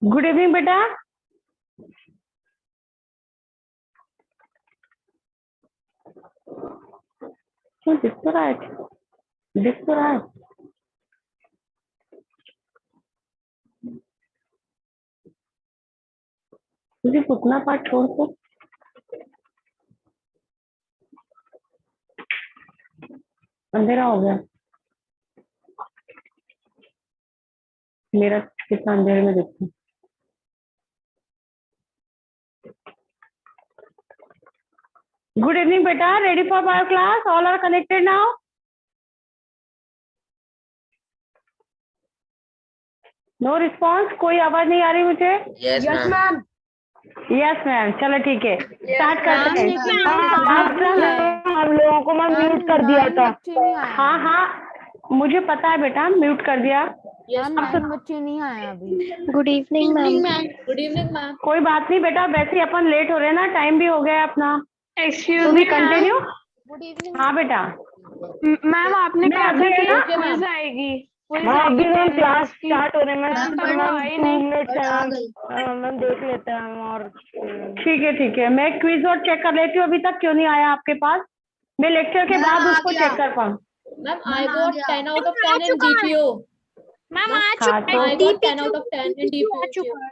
Good evening बेटा। क्यों दिख तो रहा है, दिख तो रहा है। तुझे पुतना पाठ छोड़ को अंधेरा हो गया। मेरा कितना अंधेरे में दिखता है। गुड इवनिंग बेटा, ready for bio class, all are connected now. No response, कोई आवाज नहीं आ रही मुझे। Yes ma'am. यस मैम, चलो ठीक है, स्टार्ट करते हैं। हम लोगों को मैम म्यूट कर दिया था। हाँ हाँ मुझे पता है बेटा, म्यूट कर दिया। बच्चे नहीं आए अभी। Good evening ma'am. Good evening ma'am. कोई बात नहीं बेटा, वैसे ही अपन लेट हो रहे हैं ना, टाइम भी हो गया है अपना। Excuse me continue. Good evening हाँ बेटा, मैम। आपने मैं कहा था अभी कि ना क्विज आएगी। अभी मैम क्लास स्टार्ट हो रहे हैं मैम। तो वो आई नहीं। मैम देख लेते हैं हम। और ठीक है, मैं क्विज और चेक कर लेती हूँ, अभी तक क्यों नहीं आया आपके पास। मैं लेक्चर के बाद उसको चेक कर पाऊँ। Ma'am I got 10 out of 10 in DPO. Ma'am आ हाँ, चुका तो I got 10 out of 10 in uh DPO. चुका है।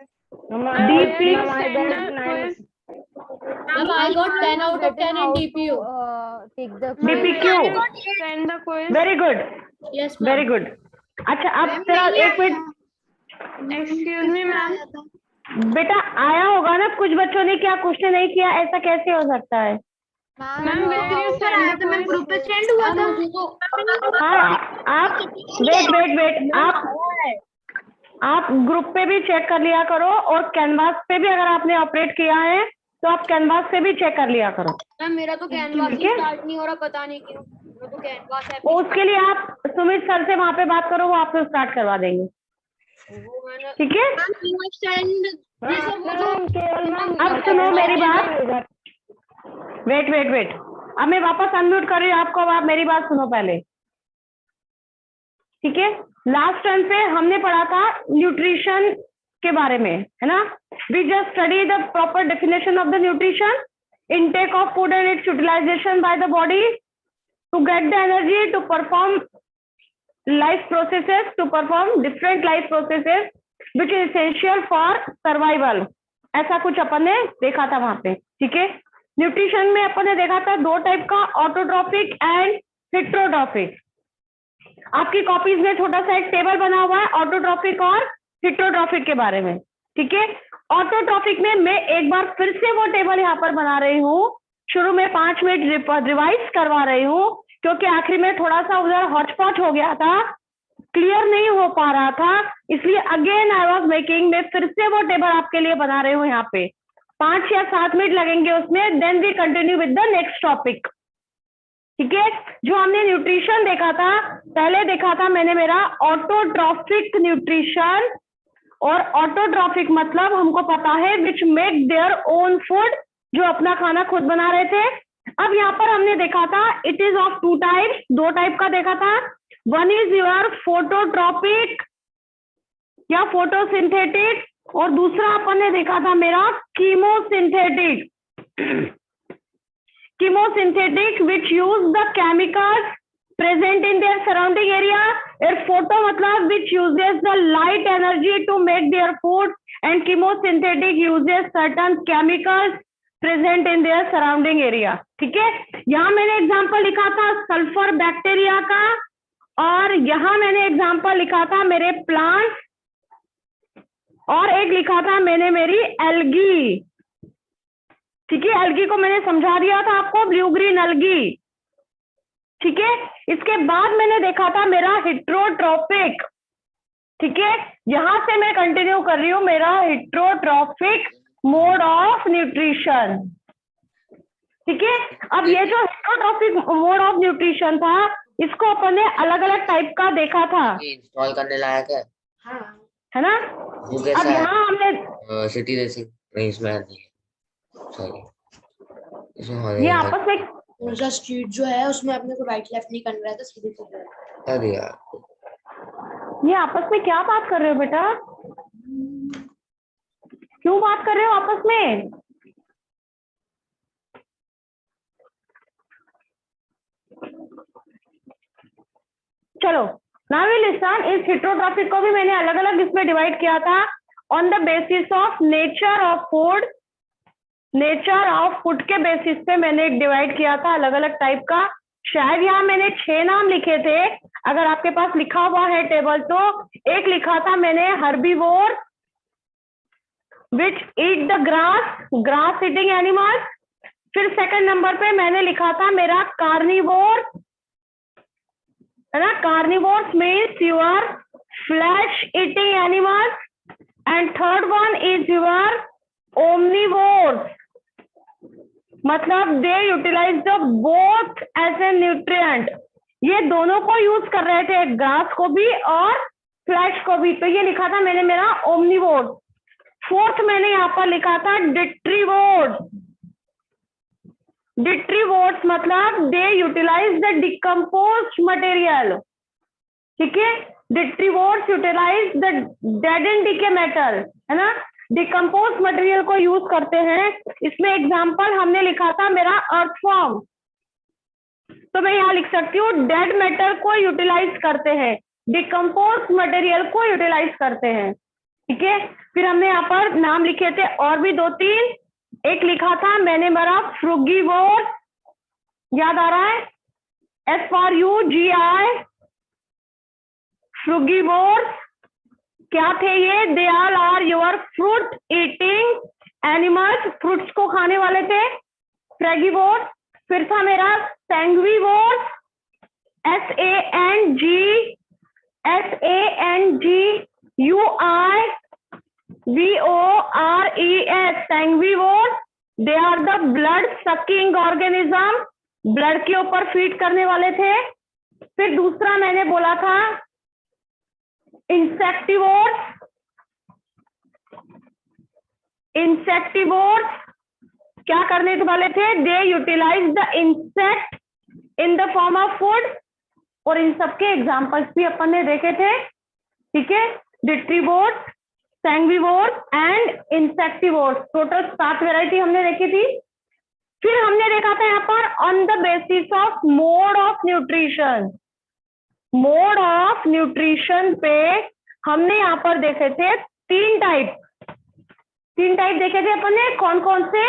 Ma'am I got 10 out of 10 in DPO. DPQ send the quiz. Very good, yes very ma'am. Good. अच्छा अब तेरा एक मिनट एक्सक्यूज मी मैम। बेटा, आया होगा ना, कुछ बच्चों ने क्या क्वेश्चन नहीं किया, ऐसा कैसे हो सकता है। मैम मैं ग्रुप पे सेंड हुआ था। हाँ आप वेट, आप ग्रुप पे भी चेक कर लिया करो, और कैनवास पे भी अगर आपने ऑपरेट किया है तो आप कैनवास पे भी चेक कर लिया करो। मैम मेरा तो कैनवास ठीक ही है? स्टार्ट नहीं हो रहा, पता नहीं क्यों। मेरा तो कैनवास है। उसके लिए आप सुमित सर से वहां पे बात करो, वो आपको स्टार्ट करवा देंगे। वो मैंने ठीक है, अब सुनो मेरी बात। वेट, अब मैं वापस अनम्यूट कर रही हूँ आपको, अब आप मेरी बात सुनो पहले। ठीक है, लास्ट टाइम पे हमने पढ़ा था न्यूट्रिशन के बारे में, है ना। We just study the proper definition of the nutrition, intake of food and its utilization by the body to get the energy to perform life processes, to perform different life processes which is essential for survival। ऐसा कुछ अपन ने देखा था वहां पे। ठीक है, nutrition में अपन ने देखा था दो टाइप का, ऑटोट्रॉफिक एंड हिट्रोट्रॉफिक। आपकी कॉपीज में छोटा सा एक टेबल बना हुआ है ऑटोट्रॉफिक और हिट्रोट्रॉफिक के बारे में। ठीक है, ऑटोट्रॉफिक में मैं एक बार फिर से वो टेबल यहाँ पर बना रही हूँ, शुरू में 5 मिनट रिवाइज करवा रही हूँ, क्योंकि आखिरी में थोड़ा सा उधर हॉटस्पॉट हो गया था, क्लियर नहीं हो पा रहा था, इसलिए अगेन आई वाज मेकिंग, मैं फिर से वो टेबल आपके लिए बना रही हूँ। यहाँ पे 5 या 7 मिनट लगेंगे उसमें, then we continue with the next topic. ठीक है, जो हमने न्यूट्रिशन देखा था, पहले देखा था मैंने मेरा ऑटोट्रॉफिक न्यूट्रिशन, और ऑटोट्रॉफिक मतलब हमको पता है which make their own food, जो अपना खाना खुद बना रहे थे। अब यहाँ पर हमने देखा था it is of 2 types, 2 type का देखा था। वन इज योर फोटोट्रॉपिक या फोटोसिंथेटिक, और दूसरा अपन ने देखा था मेरा chemosynthetic. Chemosynthetic which use the chemicals present in their surrounding area, and photo matlab which uses the light energy to make their food, and chemosynthetic uses certain chemicals present in their surrounding area। ठीक है, यहाँ मैंने example लिखा था sulphur bacteria का, और यहाँ मैंने एग्जांपल लिखा था मेरे प्लांट, और एक लिखा था मैंने मेरी एल्गी। ठीक है, एल्गी को मैंने समझा दिया था आपको, ब्लू ग्रीन एल्गी। ठीक है, इसके बाद मैंने देखा था मेरा हिट्रोट्रॉपिक। ठीक है, यहां से मैं कंटिन्यू कर रही हूं मेरा हिट्रोट्रॉपिक मोड ऑफ न्यूट्रिशन। ठीक है, अब ये जो हिट्रोट्रॉपिक मोड ऑफ न्यूट्रिशन था, इसको अपन ने अलग अलग टाइप का देखा था। इंस्टॉल करने लायक है, है ना। वो अब कैसा यहाँ हमने सिटी रेसिंग रेंज में नहीं है, सॉरी इसमें ये आपस में उनका स्ट्रीट जो है उसमें अपने को राइट लेफ्ट नहीं करना रहता, सीधे सीधे। अरे यार ये आपस में क्या बात कर रहे हो बेटा। क्यों बात कर रहे हो आपस में? चलो, नाउ वी लिसन। इस हेटेरोट्रॉफिक को भी मैंने अलग अलग इसमें डिवाइड किया था on the basis of nature of food. Nature of food के बेसिस पे मैंने डिवाइड किया था अलग अलग टाइप का। शायद यहाँ मैंने 6 नाम लिखे थे, अगर आपके पास लिखा हुआ है टेबल तो। एक लिखा था मैंने herbivore which eat the grass eating animals. फिर सेकंड नंबर पे मैंने लिखा था मेरा कार्निवोर, है ना। Carnivores means your flesh eating animals. And third one is your omnivores, मतलब they utilise the both as a nutrient. ये दोनों को यूज कर रहे थे, ग्रास को भी और फ्लैश को भी। तो ये लिखा था मैंने मेरा ओमनिवोर्स। फोर्थ मैंने यहाँ पर लिखा था डिट्रीवोर्स। डिट्रीवोर्स मतलब they utilise the decomposed material, ठीक है। Detritivores utilise the dead and decay metal, है ना। डिकम्पोज मटेरियल को यूज करते हैं। इसमें एग्जांपल हमने लिखा था मेरा अर्थवॉर्म, तो मैं यहाँ लिख सकती हूँ डेड मेटल को यूटिलाइज करते हैं, डिकम्पोज मटेरियल को यूटिलाइज करते हैं, ठीक है। फिर हमने यहाँ पर नाम लिखे थे और भी 2-3। एक लिखा था मैंने मेरा फ्रूगीवोर, याद आ रहा है? FRUGI, फ्रूगीवोर। क्या थे ये? They all are your fruit eating animals, fruits को खाने वाले थे, फ्रैगीवोर। फिर था मेरा sanguivore, SANGUIVORES, sanguivore. They are the blood sucking organism, blood के ऊपर फीड करने वाले थे। फिर दूसरा मैंने बोला था इंसेक्टिवोर्स। इंसेक्टिवोर्स क्या करने वाले थे? They utilise the insect in the form of food. और इन सबके एग्जांपल्स भी अपन ने देखे थे, ठीक है। डिट्रीवोर्स, सैंग्वीवोर्स एंड इंसेक्टिवोर्स, टोटल 7 वैरायटी हमने देखी थी। फिर हमने देखा था यहाँ पर on the basis of mode of nutrition. Mode of nutrition पे हमने यहाँ पर देखे थे 3 टाइप देखे थे अपन ने। कौन कौन से?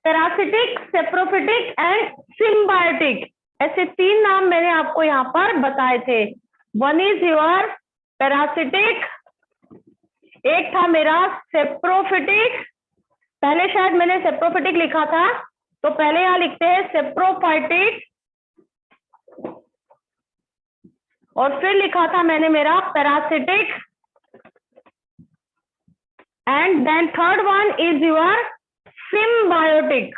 पैरासिटिक, सेप्रोफिटिक एंड सिम्बायोटिक, ऐसे 3 नाम मैंने आपको यहाँ पर बताए थे। वन इज योर पैरासिटिक, एक था मेरा सेप्रोफिटिक। पहले शायद मैंने सेप्रोफिटिक लिखा था, तो पहले यहाँ लिखते हैं सेप्रोफाइटिक, और फिर लिखा था मैंने मेरा parasitic. And then third one is your symbiotic,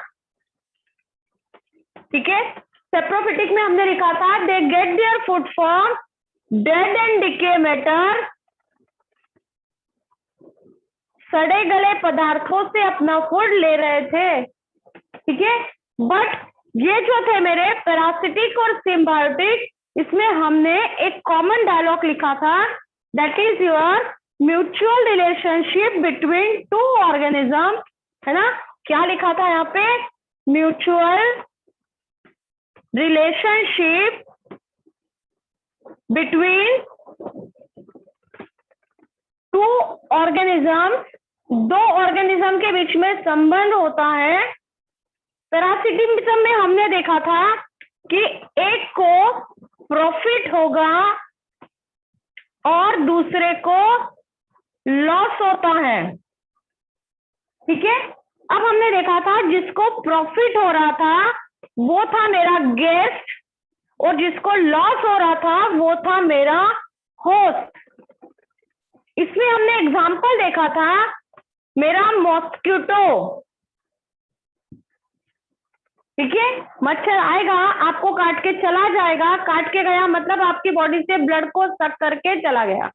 ठीक है। सेप्रोफिटिक में हमने लिखा था they get their food from dead and decay matter, सड़े गले पदार्थों से अपना फूड ले रहे थे, ठीक है। बट ये जो थे मेरे पैरासिटिक और सिम्बायोटिक, इसमें हमने एक कॉमन डायलॉग लिखा था, that is your mutual relationship between 2 organism, है ना। क्या लिखा था यहाँ पे? Mutual relationship between 2 organism, 2 organism के बीच में संबंध होता है। पैरासिटिज्म में हमने देखा था कि एक को प्रॉफिट होगा और दूसरे को लॉस होता है, ठीक है। अब हमने देखा था जिसको प्रॉफिट हो रहा था वो था मेरा गेस्ट, और जिसको लॉस हो रहा था वो था मेरा होस्ट। इसमें हमने एग्जाम्पल देखा था मेरा मॉस्किटो, ठीक है। मच्छर आएगा, आपको काट के चला जाएगा, काट के गया मतलब आपकी बॉडी से ब्लड को सक करके चला गया।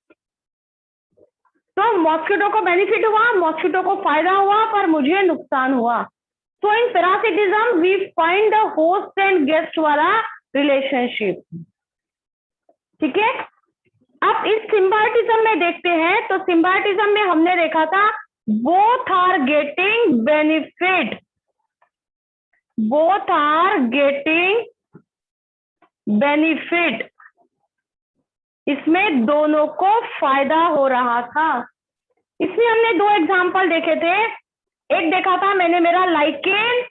तो मॉस्किटो को बेनिफिट हुआ, मॉस्किटो को फायदा हुआ, पर मुझे नुकसान हुआ। So in parasitism we find the host and guest वाला रिलेशनशिप, ठीक है। अब इस सिम्बायोटिज्म में देखते हैं, तो सिम्बायोटिज्म में हमने देखा था both are getting benefit, both are getting benefit, इसमें दोनों को फायदा हो रहा था। इसमें हमने दो एग्जांपल देखे थे, एक देखा था मैंने मेरा lichen,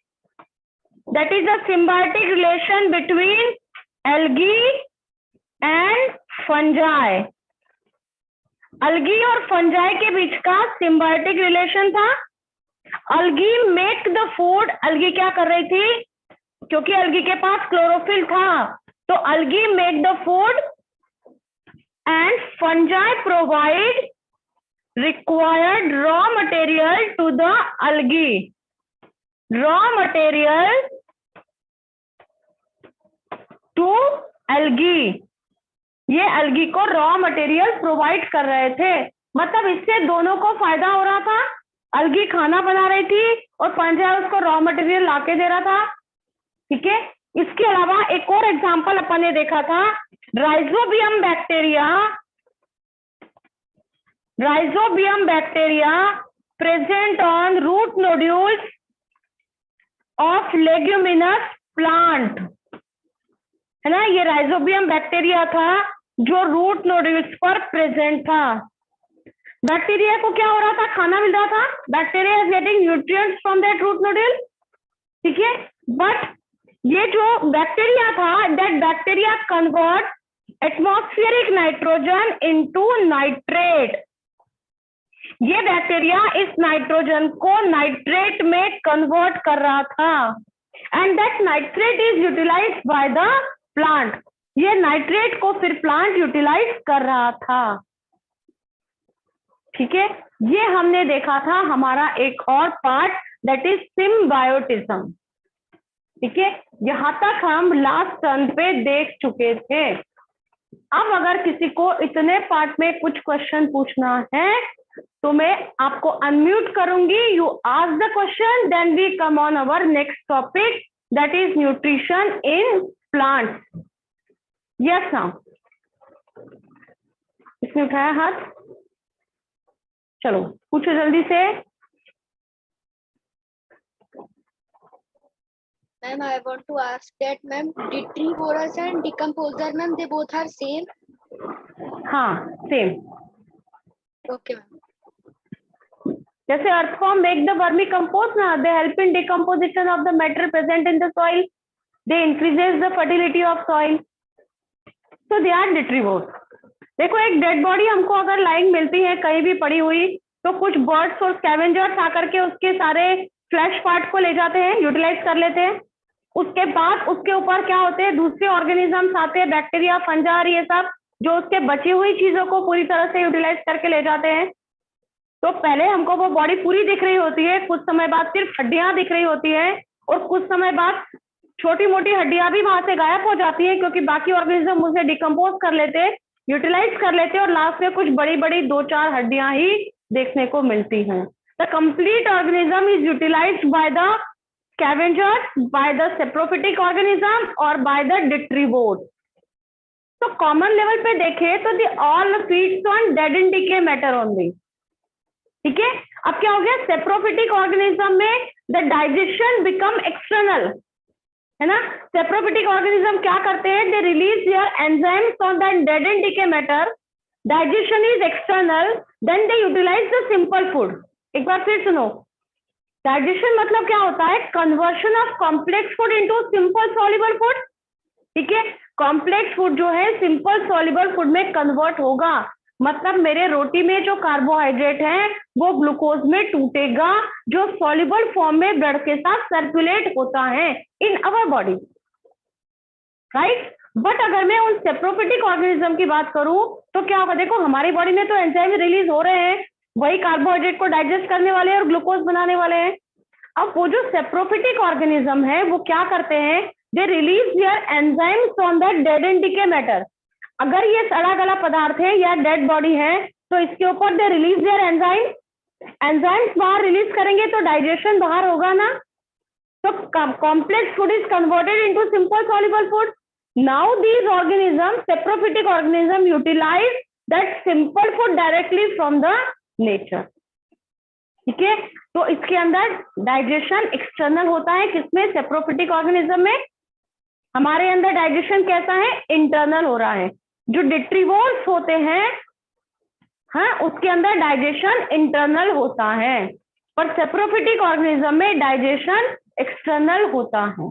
that is a symbiotic relation between algae and fungi. Algae और फंजाई के बीच का सिम्बायोटिक रिलेशन था। Algae make the food, algae क्या कर रही थी, क्योंकि अलगी के पास क्लोरोफिल था, तो algae make the food and fungi provide required raw material to the algae, raw material to algae, ये algae को raw material प्रोवाइड कर रहे थे, मतलब इससे दोनों को फायदा हो रहा था। algae खाना बना रही थी और फंजाई उसको रॉ मटेरियल लाके दे रहा था। ठीक है, इसके अलावा एक और एग्जांपल अपन ने देखा था, rhizobium bacteria, Rhizobium bacteria present on root nodules of leguminous plant, है ना, ये राइजोबियम बैक्टीरिया था जो रूट नोड्यूल्स पर प्रेजेंट था। बैक्टीरिया को क्या हो रहा था, खाना मिल रहा था, bacteria is getting nutrients from that root nodule. ठीक है, बट ये जो बैक्टीरिया था, that bacteria convert atmospheric nitrogen into nitrate, ये बैक्टीरिया इस नाइट्रोजन को नाइट्रेट में कन्वर्ट कर रहा था, and that nitrate is utilized by the plant, ये नाइट्रेट को फिर प्लांट यूटिलाइज कर रहा था। ठीक है, ये हमने देखा था हमारा एक और पार्ट, दैट इज सिम्बायोटिज्म। ठीक है, यहां तक हम लास्ट टर्न पे देख चुके थे। अब अगर किसी को इतने पार्ट में कुछ क्वेश्चन पूछना है तो मैं आपको अनम्यूट करूंगी, you ask the question, then we come on our next topic, that is nutrition in plants. Yes ना, इसने उठाया हाथ, चलो पूछो जल्दी से। Ma'am, I want to ask that, ma'am, detrivorous and decomposer, ma'am, they both are same? हाँ same, Okay, ma'am. जैसे earthworm make the vermicompost ना, they help in decomposition of the matter present in the soil, they increases the fertility of soil, so they are detrivores। देखो एक dead body हमको अगर lying मिलती है कहीं भी पड़ी हुई, तो कुछ बर्ड्स और स्कैवेंजर्स आकर के उसके सारे फ्लैश पार्ट को ले जाते हैं, यूटिलाइज कर लेते हैं। उसके बाद उसके ऊपर क्या होते हैं, दूसरे ऑर्गेनिजम्स आते हैं, बैक्टीरिया, फंजाई, ये सब जो उसके बची हुई चीजों को पूरी तरह से यूटिलाइज करके ले जाते हैं। तो पहले हमको वो बॉडी पूरी दिख रही होती है, कुछ समय बाद सिर्फ हड्डियां दिख रही होती है, और कुछ समय बाद छोटी मोटी हड्डियां भी वहां से गायब हो जाती है, क्योंकि बाकी ऑर्गेनिज्म उसे डिकम्पोज कर लेते, यूटिलाइज कर लेते, और लास्ट में कुछ बड़ी बड़ी 2-4 हड्डियां ही देखने को मिलती हैं। The complete organism is utilized by the scavengers, by the saprophytic organism और by the detrivores। तो कॉमन लेवल पे देखें तो the all feeds on dead and decay matter only। ठीक है, अब क्या हो गया, saprophytic organism में the digestion become external, है ना। saprophytic organism क्या करते हैं, they release their enzymes on that dead and decay matter, digestion is external, then they utilize the simple food। एक बार फिर सुनो, डाइजेशन मतलब क्या होता है, conversion of complex food into simple soluble food. ठीक है, कॉम्प्लेक्स फूड जो है सिंपल सॉल्युबल फूड में कन्वर्ट होगा, मतलब मेरे रोटी में जो कार्बोहाइड्रेट है वो ग्लूकोज में टूटेगा, जो सॉल्युबल फॉर्म में ब्लड के साथ सर्कुलेट होता है इन अवर बॉडी, राइट। बट अगर मैं उन सेप्रोफिटिक ऑर्गेनिज्म की बात करूं तो क्या होगा, देखो हमारी बॉडी में तो एंजाइम रिलीज हो रहे हैं, वही कार्बोहाइड्रेट को डाइजेस्ट करने वाले हैं और ग्लूकोज बनाने वाले हैं। अब वो जो सेप्रोफिटिक ऑर्गेनिज्म है वो क्या करते हैं, they release their enzymes on the dead and decay matter. अगर ये सड़ा गला पदार्थ है या डेड बॉडी है तो इसके ऊपर दे रिलीज देयर एंजाइम्स बाहर रिलीज करेंगे तो डाइजेशन बाहर होगा ना, तो complex food is converted into simple soluble food. Now these organism, saprophytic organism utilize that simple food directly from the nature. ठीक है, तो इसके अंदर डाइजेशन एक्सटर्नल होता है, किसमें? सेप्रोफिटिक ऑर्गेनिज्म में। हमारे अंदर डाइजेशन कैसा है? इंटरनल हो रहा है। जो डिट्रीवोर्स होते हैं, हाँ, उसके अंदर डाइजेशन इंटरनल होता है, पर सेप्रोफिटिक ऑर्गेनिज्म में डाइजेशन एक्सटर्नल होता है।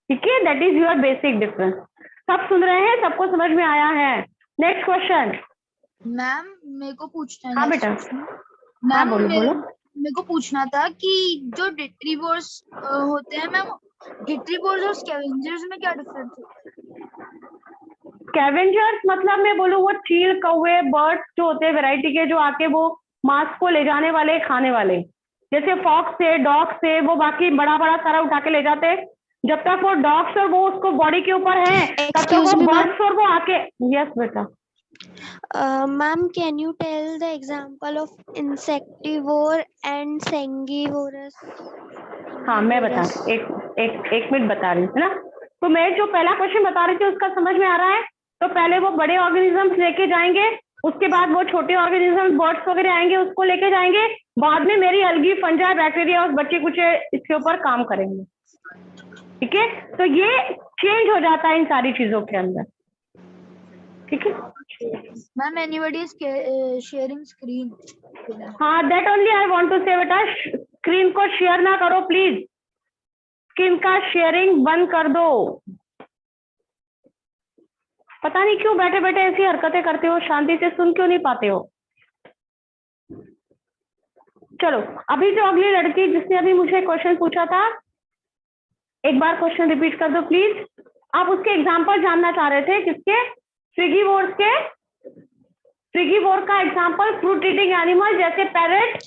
ठीक है, that is your basic difference. सब सुन रहे हैं? सबको समझ में आया है? Next question. मैम मेरे को पूछना है हाँ next बेटा। question। हाँ, मैम बोलो बोलो। मेरे को पूछना था कि जो डिट्रीवोर्स होते हैं मैम, डिट्रीवोर्स और स्कैवेंजर्स में क्या डिफरेंस होता है? स्कैवेंजर्स मतलब मैं बोलूँ वो चील, कौवे, बर्ड्स जो होते हैं वैरायटी के, जो आके वो मांस को ले जाने वाले, खाने वाले, जैसे फॉक्स है, डॉग्स है, वो बाकी बड़ा बड़ा सारा उठा के ले जाते हैं। जब तक वो डॉग्स और वो उसको बॉडी के ऊपर है, तब तक Excuse वो me, ma'am. बर्ड्स और वो आके। यस बेटा। Ma'am, can you tell the example of insectivore and sangivorous? हाँ, मैं बता एक मिनट बता रही हूँ ना। तो मैं जो पहला क्वेश्चन बता रही थी उसका समझ में आ रहा है? तो पहले वो बड़े ऑर्गेनिजम्स लेके जाएंगे, उसके बाद वो छोटे ऑर्गेनिजम्स, बर्ड्स वगैरह आएंगे, उसको लेके जाएंगे, बाद में मेरी अलगी, फंजाई, बैक्टीरिया और बच्चे कुछ इसके ऊपर काम करेंगे। ठीक है, तो ये चेंज हो जाता है इन सारी चीजों के अंदर। ठीक है ma'am anybody is sharing screen. हाँ, that only I want to say बेटा, स्क्रीन को शेयर ना करो प्लीज, स्क्रीन का शेयरिंग बंद कर दो। पता नहीं क्यों बैठे बैठे ऐसी हरकतें करते हो, शांति से सुन क्यों नहीं पाते हो? चलो, अभी जो अगली लड़की जिसने अभी मुझे क्वेश्चन पूछा था, एक बार क्वेश्चन रिपीट कर दो प्लीज। आप उसके एग्जांपल जानना चाह रहे थे, किसके? फ्रिगीवोर्स के। फ्रिगीवोर का एग्जांपल फ्रूट ईटिंग एनिमल जैसे parrot.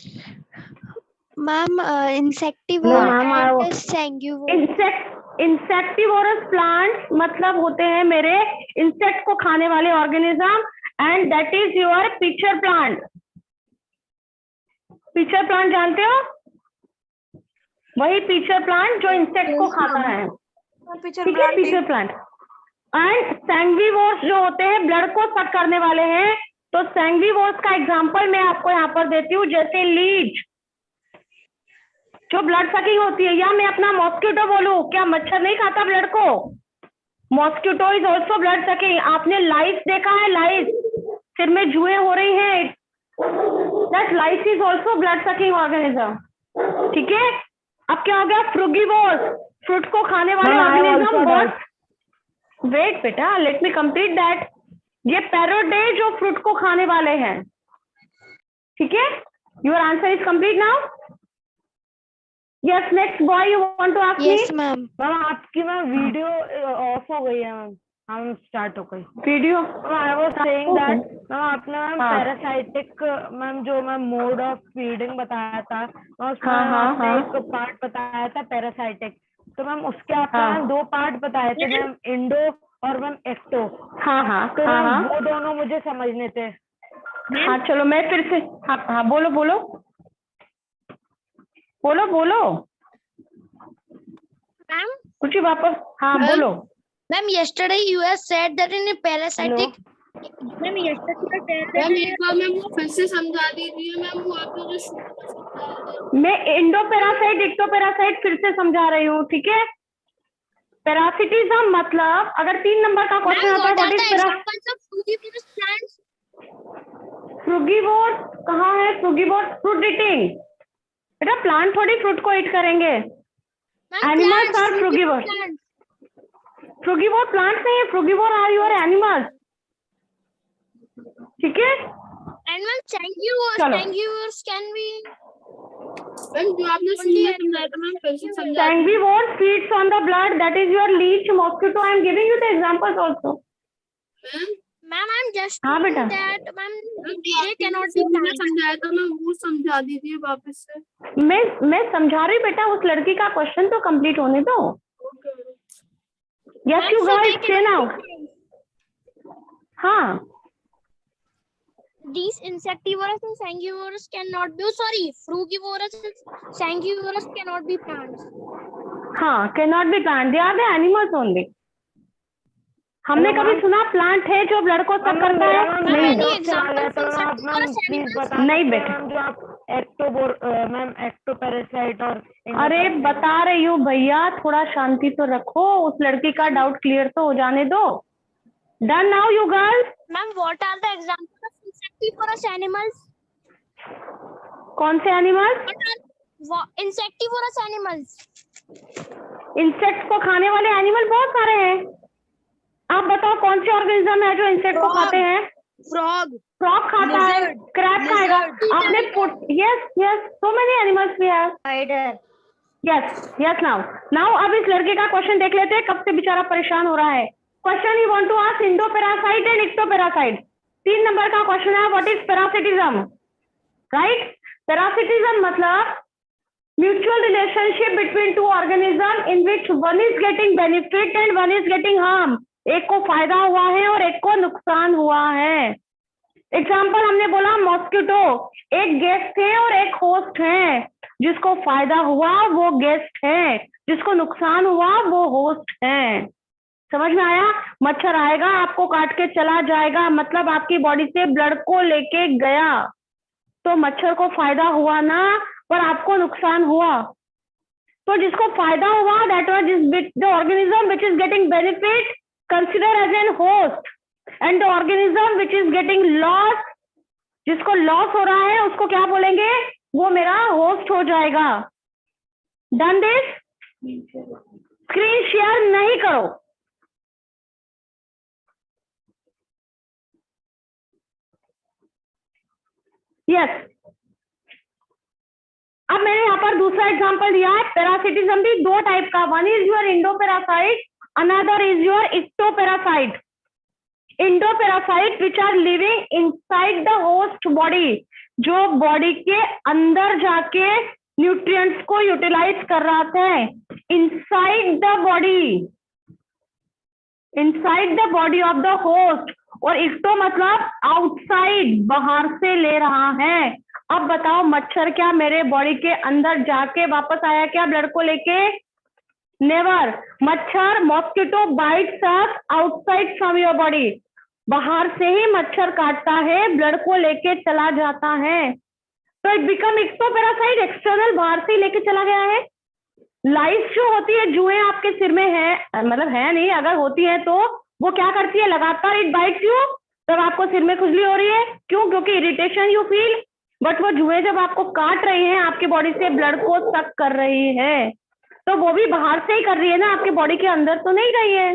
Ma'am, insectivore ma'am, and sanguivore. Insectivorous plants मतलब होते हैं मेरे इंसेक्ट को खाने वाले organism, and that is your pitcher plant. Pitcher plant जानते हो? वही पिचर प्लांट जो इंसेक्ट को खाता है। ठीक है, पिचर प्लांट। एंड सैंग्विवोर्स जो होते हैं ब्लड को सक करने वाले हैं, तो सैंग्विवोर्स का एग्जांपल मैं आपको यहाँ पर देती हूँ, जैसे लीच जो ब्लड सकिंग होती है, या मैं अपना मॉस्किटो बोलूं, क्या मच्छर नहीं खाता ब्लड को? Mosquito is also blood sucking. आपने लाइस देखा है? लाइस, सिर में जुएं हो रही है, that lice is also blood sucking organism. ठीक है, अब क्या हो गया? फ्रूगीवोर्स, फ्रूट को खाने वाले ऑर्गेनिज्म। वेट बेटा, लेट मी कंप्लीट दैट। ये पैरोट है जो फ्रूट को खाने वाले हैं। ठीक है, your answer is complete now. Yes, next boy you want to ask me? Yes, ma'am. Ma'am आपकी मैम वीडियो ऑफ हो गई है मैम। हम स्टार्ट हो गई video. I was saying that ma'am आपने मैम हाँ। पैरासाइटिक मैम जो मैम मोड ऑफ फीडिंग बताया था, उसमें हाँ, हाँ, आपने हाँ। एक पार्ट बताया था पैरासाइटिक, तो मैम उसके आपने हाँ। मैम दो पार्ट बताए थे मैम, इंडो और मैम एक्टो। हाँ हाँ तो हाँ मैम हाँ वो दोनों मुझे समझने थे। हाँ, चलो मैं फिर से, हाँ हाँ, बोलो बोलो बोलो बोलो Ma'am, कुछ ही वापस, हाँ बोलो। ma'am, yesterday you have said that in a parasitic. Ma'am, yesterday you said that ma'am एक बार मैम वो फिर से समझा दीजिए मैम, वो आपने जो शुरू में समझाया था। मैं इंडोपेरासाइट, एक्टोपेरासाइट फिर से समझा रही हूँ। ठीक है, पैरासिटिज्म मतलब अगर 3 नंबर का क्वेश्चन आता है, what is examples of frugivorous plants? फ्रूगीवोर? कहाँ है फ्रूगीवोर? फ्रूट ईटिंग बेटा, प्लांट थोड़ी फ्रूट को ईट करेंगे। Ma'am, Animals plants, are frugivorous frugivore. plants. Frugivore plants नहीं है, फ्रूगीवोर आर योर एनिमल्स। ठीक है, And ma'am, sanguivores, चलो। sanguivores can be. मैम जो आपने शुरू में समझाया था मैम फिर से समझा दीजिए। Sanguivore feeds on the blood, that is your leech, mosquito. I am giving you the examples also. Ma'am Ma'am, I'm just हाँ saying बेटा। that ma'am, जो they आपने cannot be शुरू में plants. समझाया था मैम वो समझा दीजिए वापस से। मैं समझा रही बेटा, उस लड़की का क्वेश्चन तो कंप्लीट होने दो। Okay ma'am. Yes Ma'am, you so they guys से नाउ। cannot be plants. हाँ, These insectivorous and sanguivorous cannot be. Oh, sorry, frugivorous and sanguivorous cannot be plants. हाँ, can not be plant, they are the animals only. हमने कभी सुना plant है जो blood को सक करता है? नहीं नहीं बेटा, जो आप मैम एक्टोपैरासाइट और अरे बता रही हूँ भैया, थोड़ा शांति तो रखो, उस लड़की का डाउट क्लियर तो हो जाने दो। Done now you girls? Ma'am, what are the examples of insectivorous animals? कौन से एनिमल्स? Insectivorous animals. इंसेक्ट को खाने वाले एनिमल बहुत सारे हैं। आप बताओ कौन से ऑर्गेनिज्म है जो इंसेक्ट को खाते हैं? Frog. फ्रॉग खाता है, क्रैब खाएगा। आपने yes yes, so many animals we have. Spider. Yes yes. Now अब इस लड़के का क्वेश्चन देख लेते हैं, कब से बेचारा परेशान हो रहा है। Question you want to ask endoparasite and ectoparasite. 3 number का क्वेश्चन है, what is parasitism? Right, parasitism मतलब mutual relationship between two organism in which one is getting benefit and one is getting harm. एक को फायदा हुआ है और एक को नुकसान हुआ है। एग्जाम्पल हमने बोला मॉस्किटो, एक गेस्ट है और एक होस्ट है। जिसको फायदा हुआ वो गेस्ट है, जिसको नुकसान हुआ वो होस्ट है। समझ में आया? मच्छर आएगा, आपको काट के चला जाएगा, मतलब आपकी बॉडी से ब्लड को लेके गया, तो मच्छर को फायदा हुआ ना, पर आपको नुकसान हुआ। तो जिसको फायदा हुआ, that was the organism which is getting benefit, consider as an host, and the organism which is getting loss, जिसको लॉस हो रहा है उसको क्या बोलेंगे? वो मेरा होस्ट हो जाएगा। Done this? स्क्रीन शेयर नहीं करो। यस, अब मैंने यहाँ पर दूसरा एग्जांपल दिया है। पैरासिटिज्म भी 2 टाइप का, one is your endoparasite, another is your ectoparasite. Endoparasite which are living inside the host body, जो बॉडी के अंदर जाके न्यूट्रिएंट्स को यूटिलाइज कर रहा था inside the body of the host. और एक्टो मतलब आउटसाइड, बाहर से ले रहा है। अब बताओ, मच्छर क्या मेरे बॉडी के अंदर जाके वापस आया क्या ब्लड को लेके? नेवर। मच्छर, mosquito bytes us outside from your body, बाहर से ही मच्छर काटता है, ब्लड को लेके चला जाता है। तो इट बिकम एक्टोपैरासाइट, एक्सटर्नल, बाहर से ही लेके चला गया है। लाइस जो होती है, जुएं आपके सिर में है, मतलब है नहीं, अगर होती है तो वो क्या करती है? लगातार इट बाइट्स यू, तब आपको सिर में खुजली हो रही है। क्यों? क्योंकि इरिटेशन यू फील। बट वो जुएं जब आपको काट रही हैं, आपकी बॉडी से ब्लड को सक कर रही है, तो वो भी बाहर से ही कर रही है ना, आपके बॉडी के अंदर तो नहीं रही है।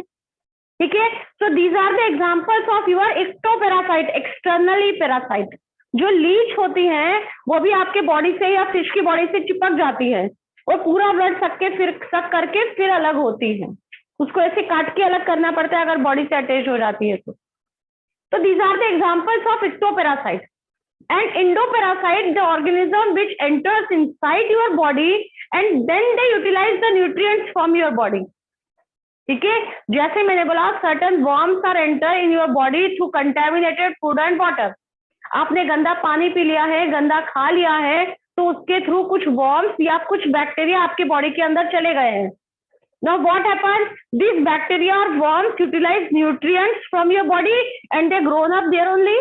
ठीक है, so these are the examples of your ectoparasite, externally parasite. जो लीच होती हैं वो भी आपके बॉडी से या फिश की बॉडी से चिपक जाती है और पूरा ब्लड सक करके फिर अलग होती है। उसको ऐसे काट के अलग करना पड़ता है अगर बॉडी से अटैच हो जाती है तो these are the examples of ectoparasite. And endoparasite, the organism which enters inside your body and then they utilize the nutrients from your body. ठीक है, जैसे मैंने बोला, certain worms are enter in your body through contaminated food and water. आपने गंदा पानी P लिया है, गंदा खा लिया है, तो उसके थ्रू कुछ worms या कुछ बैक्टीरिया आपके बॉडी के अंदर चले गए हैं। Now what happens? These bacteria or worms utilize nutrients from your body and they grown up there only.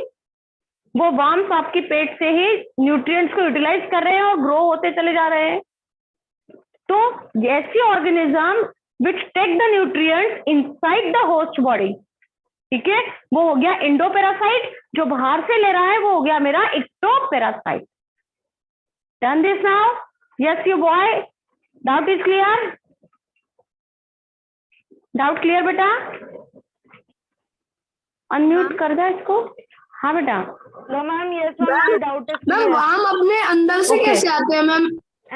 वो वर्म्स आपके पेट से ही न्यूट्रिएंट्स को यूटिलाइज कर रहे हैं और ग्रो होते चले जा रहे हैं। तो ऐसी organism which take the nutrients inside the host body, ठीक है, वो हो गया इंडोपैरासाइट। जो बाहर से ले रहा है वो हो गया मेरा ectoparasite. Done this now? Yes you boy, doubt is clear? Doubt clear बेटा? अनम्यूट कर दे इसको। हाँ बेटा। No ma'am, yes ma'am, doubt is ma'am clear. वाम अपने अंदर से Okay. कैसे आते हैं ma'am?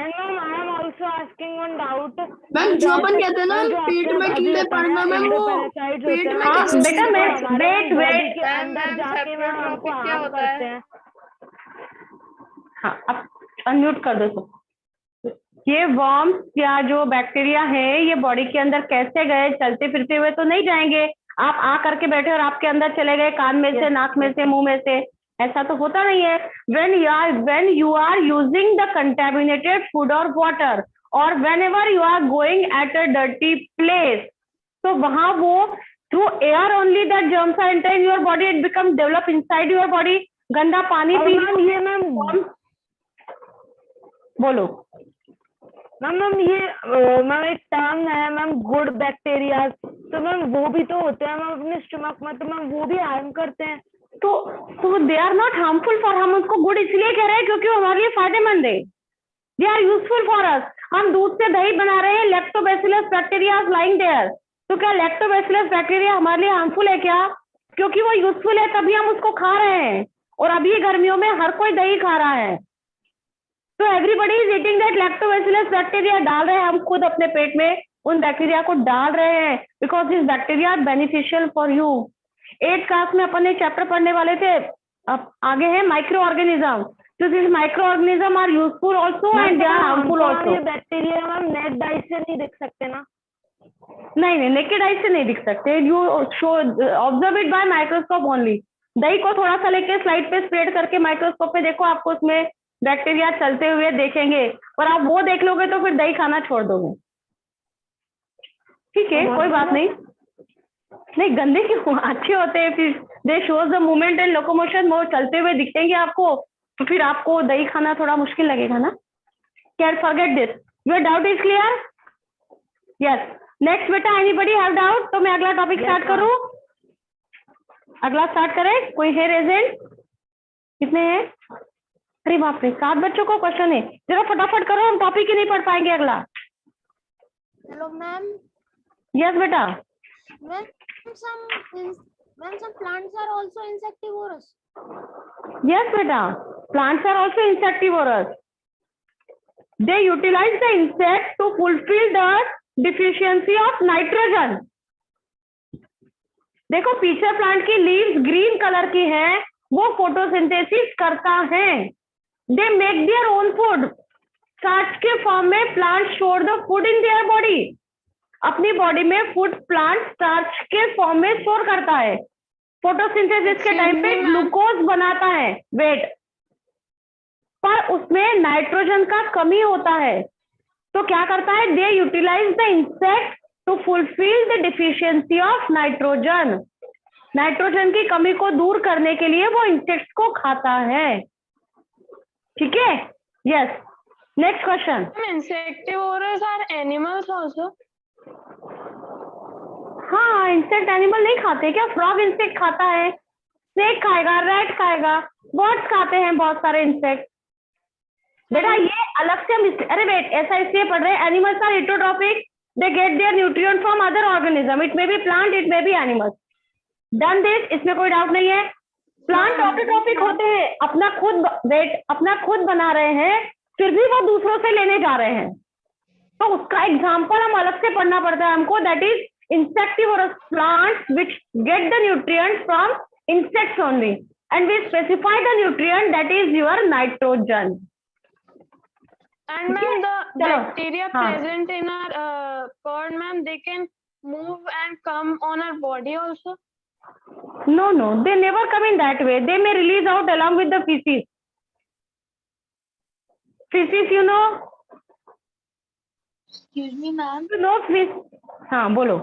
And ma'am, I am also asking one doubt. Ma'am जो अपन कहते हैं ना जो पेट आपने में अभी कीड़े बताया, पड़ना मैम, वो endoparasites होते पेट हैं, में हाँ, कैसे बेटा, मैं हमारे wait, body wait. के अंदर जाके मैम हमको हार्म करते हैं। हाँ, अब अनम्यूट कर दो इसको। ये वर्म्स या जो बैक्टीरिया है ये बॉडी के अंदर कैसे गए? चलते फिरते हुए तो नहीं जाएंगे। आप आ करके बैठे और आपके अंदर चले गए कान में से, नाक में से, मुंह में से, ऐसा तो होता नहीं है। when you are using the contaminated food or water or whenever you are going at a dirty place, तो वहां वो through air only that germs are entering your body, it becomes develop inside your body. गंदा पानी P ma'am ये ma'am बोलो। Ma'am ये ma'am एक term है मैम गुड बैक्टीरिया, तो मैम वो भी तो होते हैं मैम अपने स्टमक में, तो मैम वो भी हार्म करते हैं। तो they are not harmful for, हम उसको गुड इसलिए कह रहे हैं क्योंकि वो हमारे लिए फायदेमंद है। They are useful for us. हम दूध से दही बना रहे हैं, लैक्टोबैसिलस बैक्टीरिया लाइंग देयर, तो क्या लैक्टोबैसिलस बैक्टीरिया हमारे लिए हार्मफुल है क्या? क्योंकि वो यूजफुल है तभी हम उसको खा रहे हैं, और अभी गर्मियों में हर कोई दही खा रहा है। तो everybody is eating that lactobacillus bacteria, डाल रहे हैं हम खुद अपने पेट में उन बैक्टीरिया को डाल रहे हैं, because this bacteria are beneficial for you. 8th class में अपन एक चैप्टर पढ़ने वाले थे, अब आगे है माइक्रो ऑर्गेनिज्म। तो this micro organism are useful also and they are harmful also. ये बैक्टीरिया मैम नेट डाई से नहीं दिख सकते ना? नहीं, नेकेड आई से नहीं दिख सकते, you show observe it by microscope only. दही को थोड़ा सा लेके स्लाइड पे स्प्रेड करके माइक्रोस्कोप पे देखो, आपको उसमें बैक्टीरिया चलते हुए देखेंगे, और आप वो देख लोगे तो फिर दही खाना छोड़ दोगे। ठीक है, कोई बात नहीं। नहीं, गंदे क्यों, अच्छे होते हैं, फिर दे shows the movement and locomotion, वो चलते हुए दिखेंगे आपको, तो फिर आपको दही खाना थोड़ा मुश्किल लगेगा ना। Can forget this, your doubt is clear? Yes, next बेटा, एनीबडी हैव डाउट? तो मैं अगला टॉपिक स्टार्ट करूं? अगला स्टार्ट करें? कोई है रेजेंट? कितने हैं? अरे बाप रे, 7 बच्चों को क्वेश्चन है, जरा फटाफट करो, हम टॉपिक ही नहीं पढ़ पाएंगे अगला। Hello, ma'am. यस बेटा। Ma'am, some plants are also insectivorous. Yes, beta. Plants are also insectivorous. They utilize the insect to fulfill the deficiency of nitrogen. देखो, पीछे प्लांट की लीव्स ग्रीन कलर की हैं, वो फोटोसिंथेसिस करता है। They make their own food. Starch के form में plant store the food in their body. अपनी बॉडी में फूड प्लांट स्टार्च के फॉर्म में स्टोर करता है। फोटोसिंथेसिस के टाइम पे ग्लूकोज बनाता है, वेट, पर उसमें नाइट्रोजन का कमी होता है, तो क्या करता है? They utilise the insect to fulfil the deficiency of nitrogen. Nitrogen की कमी को दूर करने के लिए वो इंसेक्ट्स को खाता है। ठीक है, yes. Next question. Insectivorous are animals also? हाँ, इंसेक्ट एनिमल नहीं खाते क्या? फ्रॉग इंसेक्ट खाता है, स्नेक खाएगा, रैट खाएगा, बर्ड्स खाते हैं बहुत सारे इंसेक्ट। बेटा ये अलग से हम अरे वेट, ऐसा इसलिए पढ़ रहे हैं, animals are heterotrophic, they get their nutrient from other organism, it may be plant, it may be animals. Done this, इसमें कोई डाउट नहीं है। प्लांट ऑटोट्रॉपिक होते हैं, अपना खुद वेट अपना खुद बना रहे हैं, फिर भी वो दूसरों से लेने जा रहे हैं, तो उसका एग्जाम्पल हम अलग से पढ़ना पड़ता है हमको, that is insectivorous plants which get the nutrients from insects only, and we specify the nutrient that is your nitrogen. And ma'am, the Chalo. bacteria present in our curd, ma'am, they can move and come on our body also? No, they never come in that way. They may release out along with the feces. Feces, you know? Excuse me, ma'am. You know feces? हाँ बोलो।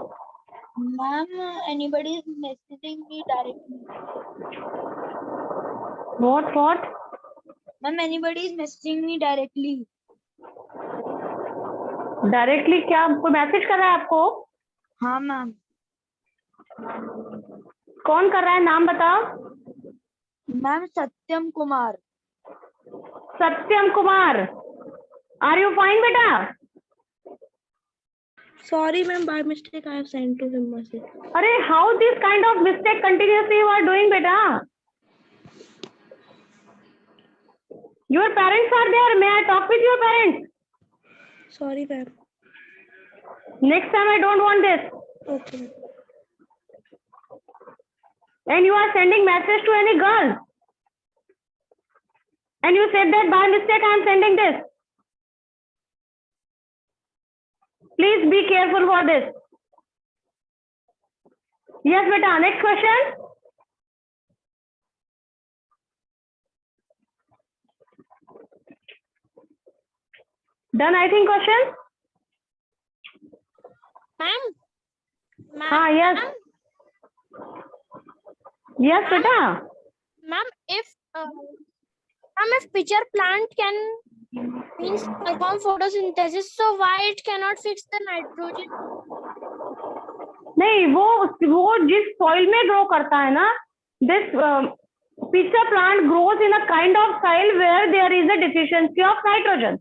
Ma'am, anybody is messaging me directly. What? Ma'am, anybody is messaging me directly. Directly क्या कोई message कर रहा है आपको? हाँ ma'am. कौन कर रहा है, नाम बताओ। Ma'am Satyam Kumar. Satyam Kumar, are you fine बेटा? Sorry, ma'am. By mistake, I have sent to him message. अरे how this kind of mistake continuously you are doing बेटा? Your parents are there, may I talk with your parents? Sorry, ma'am. Next time I don't want this. Okay. And you are sending message to any girl, and you said that by mistake I am sending this. Please be careful for this. Yes beta, next question. Done I think question? Ma'am. हाँ yes. Yes बेटा, Ma'am, if pitcher plant can means perform photosynthesis, so why it cannot fix the nitrogen? नहीं वो जिस soil में grow करता है ना, this pitcher plant grows in a kind of soil where there is a deficiency of nitrogen.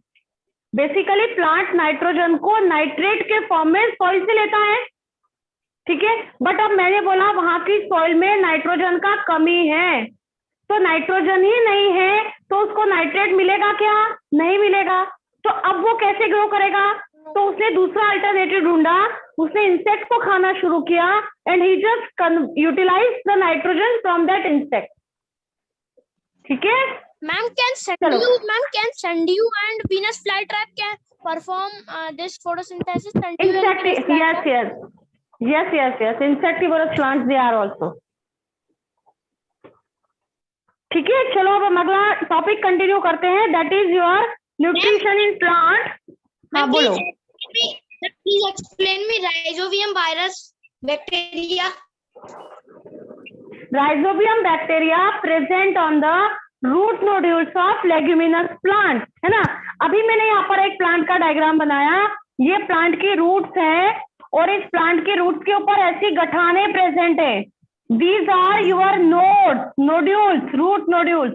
Basically plant nitrogen को nitrate के form में सॉइल से लेता है, ठीक है। बट अब मैंने बोला वहां की सॉइल में नाइट्रोजन का कमी है, तो नाइट्रोजन ही नहीं है तो उसको नाइट्रेट मिलेगा क्या? नहीं मिलेगा। तो अब वो कैसे ग्रो करेगा? तो उसने दूसरा अल्टरनेटिव ढूंढा, उसने इंसेक्ट को खाना शुरू किया and he just utilise the nitrogen from that insect, ठीक है। Ma'am, can sundew and Venus flytrap can perform this photosynthesis? Sundew and Venus flytrap? yes, insectivorous plants they are also, ठीक है। चलो अब हम अगला टॉपिक कंटिन्यू करते हैं, that is your nutrition in plant. हाँ बोलो। Please explain me Rhizobium virus bacteria. Rhizobium bacteria present on the root nodules of leguminous plant, है ना। अभी मैंने यहाँ पर एक प्लांट का डायग्राम बनाया, ये प्लांट की रूट्स हैं और इस प्लांट के रूट्स के ऊपर ऐसी गठाने प्रेजेंट है। These are your nodules, root nodules.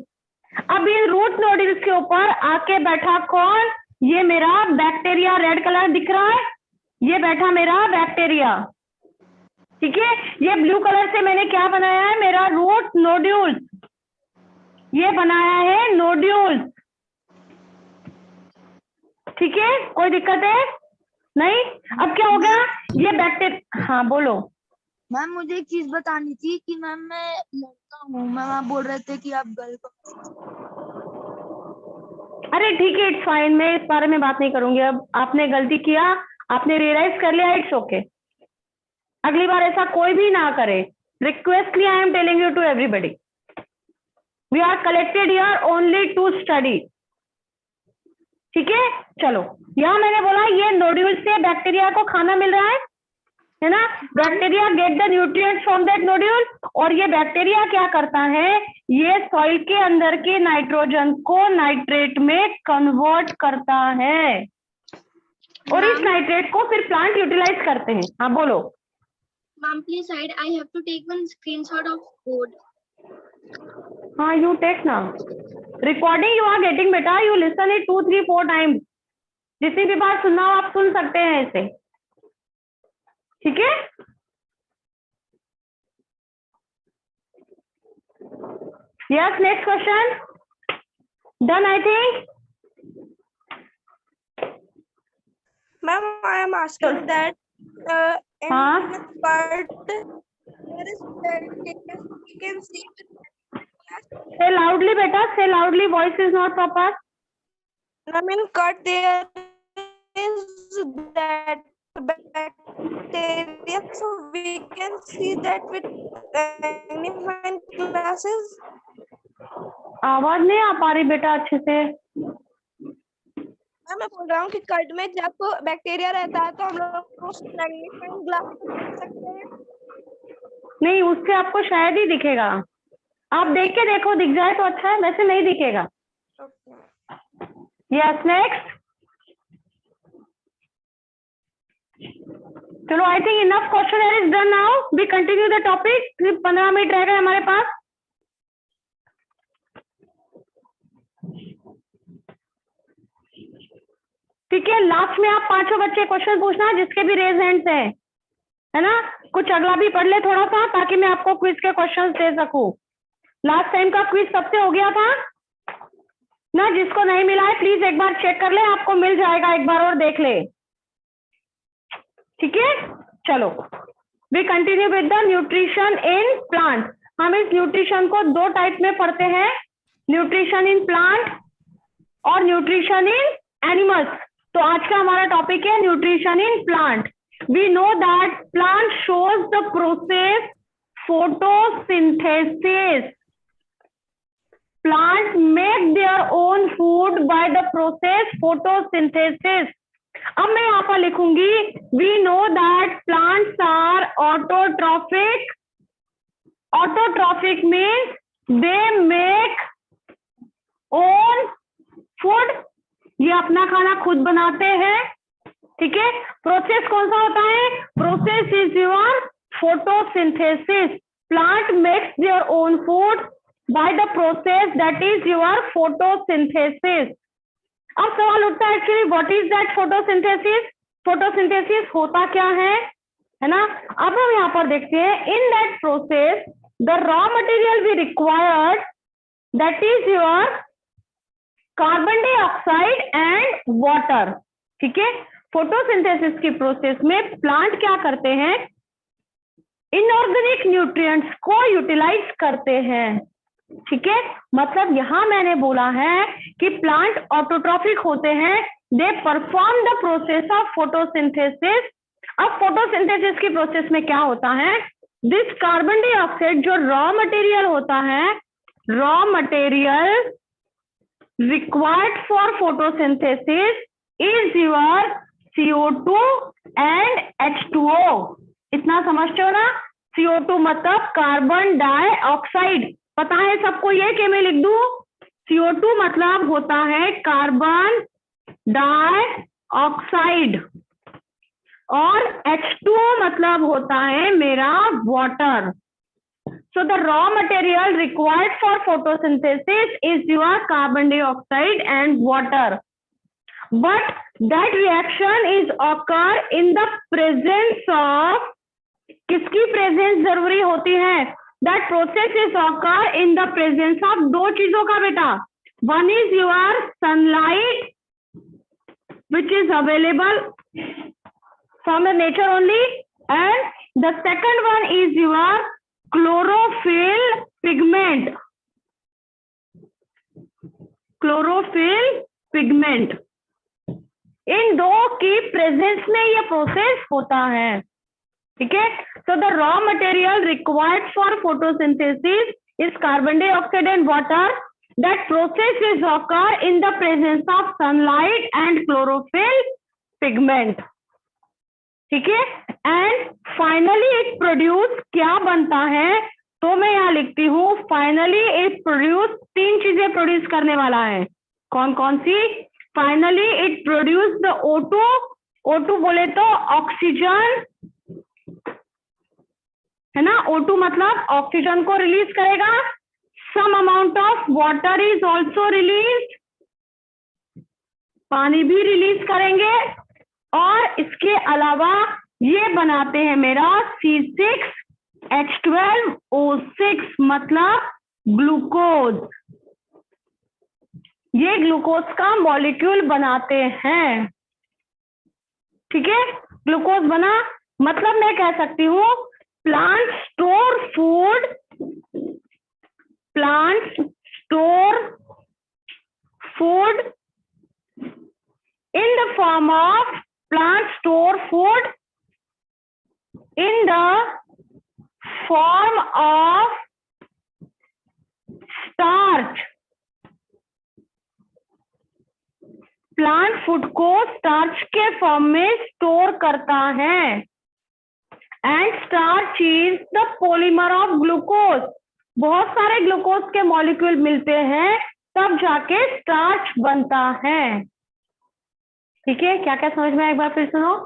अब इन रूट नोड्यूल्स के ऊपर आके बैठा कौन? ये मेरा बैक्टीरिया, रेड कलर दिख रहा है, ये बैठा मेरा बैक्टीरिया, ठीक है। ये ब्लू कलर से मैंने क्या बनाया है? मेरा रूट नोड्यूल्स, ये बनाया है नोड्यूल्स, ठीक है। कोई दिक्कत है? नहीं। अब क्या हो गया? ये बैक्टीरिया, हाँ बोलो। मैम मुझे एक चीज बतानी थी कि मैम मैं लड़का हूँ, मैम आप बोल रहे थे कि आप गर्ल को। अरे ठीक है, इट्स फाइन, मैं इस बारे में बात नहीं करूंगी। अब आपने गलती किया, आपने रियलाइज कर लिया, इट्स ओके। अगली बार ऐसा कोई भी ना करे। Requestly I am telling you to everybody, we are collected here only to study, ठीक है। चलो, यहाँ मैंने बोला ये नोड्यूल से बैक्टीरिया को खाना मिल रहा है ना। Bacteria get the nutrients from that nodule, और ये बैक्टीरिया क्या करता है? ये सॉइल के अंदर के नाइट्रोजन को नाइट्रेट में कन्वर्ट करता है और इस नाइट्रेट को फिर प्लांट यूटिलाइज करते हैं। हाँ बोलो। Ma'am, please hide. I have to take one screenshot of code. हाँ, यू टेक ना, रिकॉर्डिंग यू आर गेटिंग बेटा, यू लिसन इट 2, 3, 4 टाइम्स, जितनी भी बार सुनना हो आप सुन सकते हैं इसे, ठीक है। Yes, next question done I think. Ma'am, I am asking that in हाँ, the part there is bacteria, you can see say loudly बेटा, say loudly, voice is not proper. Ma'am, in cut there is that bacteria, so we can see that with magnifying glasses. आवाज नहीं आ पा रही बेटा अच्छे से। मैं बोल रहा हूँ कि कट में जब बैक्टीरिया रहता है तो हम लोग उस मैग्नीफाइंग ग्लास देख सकते हैं। नहीं, उससे आपको शायद ही दिखेगा, आप देख के देखो, दिख जाए तो अच्छा है, वैसे नहीं दिखेगा। Yes, next. चलो, I think enough question is done now, we continue the topic. 15 minute रह गए हमारे पास। ठीक है, लास्ट में आप पांचों बच्चे क्वेश्चन पूछना जिसके भी रेज हैंड्स हैं, है ना। कुछ अगला भी पढ़ ले थोड़ा सा, ताकि मैं आपको क्विज के क्वेश्चंस दे सकूं। लास्ट टाइम का क्विज सबसे हो गया था ना, जिसको नहीं मिला है प्लीज एक बार चेक कर ले, आपको मिल जाएगा, एक बार और देख ले, ठीक है। चलो, we continue with the nutrition in plant. हम इस न्यूट्रिशन को दो टाइप में पढ़ते हैं, न्यूट्रिशन इन प्लांट और न्यूट्रिशन इन एनिमल्स। तो आज का हमारा टॉपिक है nutrition in plant. We know that plant shows the process photosynthesis. Plants make their own food by the process photosynthesis. अब मैं यहाँ पर लिखूंगी, we know that plants are autotrophic autotrophic means they make own food, ये अपना खाना खुद बनाते हैं, ठीक है। प्रोसेस कौन सा होता है? Process is your photosynthesis, plant makes there own food by the process that is your photosynthesis. अब सवाल उठता है actually what is that photosynthesis, photosynthesis होता क्या है ना। अब हम यहाँ पर देखते हैं in that process the raw material we required that is your carbon dioxide and water, ठीक है। फोटोसिंथेसिस की प्रोसेस में प्लांट क्या करते हैं? इनऑर्गेनिक न्यूट्रिएंट्स को यूटिलाइज करते हैं, ठीक है। मतलब यहां मैंने बोला है कि प्लांट ऑटोट्रॉफिक होते हैं, they perform the process of photosynthesis. अब फोटोसिंथेसिस की प्रोसेस में क्या होता है? दिस कार्बन डाइऑक्साइड जो रॉ मटेरियल होता है, raw material required for photosynthesis is your CO2 and H2O। इतना समझते हो ना? CO2 मतलब कार्बन डाइऑक्साइड, पता है सबको ये कि मैं लिख दूं? CO2 मतलब होता है कार्बन डाइऑक्साइड और H2O मतलब होता है मेरा water. So the raw material required for photosynthesis is your carbon dioxide and water. But that reaction is occur in the presence of, किसकी प्रेजेंस जरूरी होती है? That process is occur in the presence of दो चीजों का बेटा, one is your sunlight which is available from the nature only, and the second one is your chlorophyll pigment, chlorophyll pigment। इन दो की प्रेजेंस में ये प्रोसेस होता है, ठीक है। So the raw material required for photosynthesis is carbon dioxide and water. That process is occur in the presence of sunlight and chlorophyll pigment, ठीक है। एंड फाइनली इट प्रोड्यूस, क्या बनता है? तो मैं यहाँ लिखती हूँ फाइनली इट प्रोड्यूस, तीन चीजें प्रोड्यूस करने वाला है। कौन कौन सी? Finally it produce the O2, O2 बोले तो ऑक्सीजन, है ना। O2 मतलब ऑक्सीजन को रिलीज करेगा। Some amount of water is also release, पानी भी रिलीज करेंगे। और इसके अलावा ये बनाते हैं मेरा C6H12O6 मतलब ग्लूकोज। ये ग्लूकोज का मॉलिक्यूल बनाते हैं, ठीक है। ग्लूकोज बना मतलब मैं कह सकती हूँ plant store food, plant store food in the form of plant store food in the form of starch। Plant food को स्टार्च के फॉर्म में स्टोर करता है। And starch is the polymer of glucose. बहुत सारे ग्लूकोज के molecule मिलते हैं तब जाके स्टार्च बनता है, ठीक है। क्या क्या समझ में आया? एक बार फिर सुनो।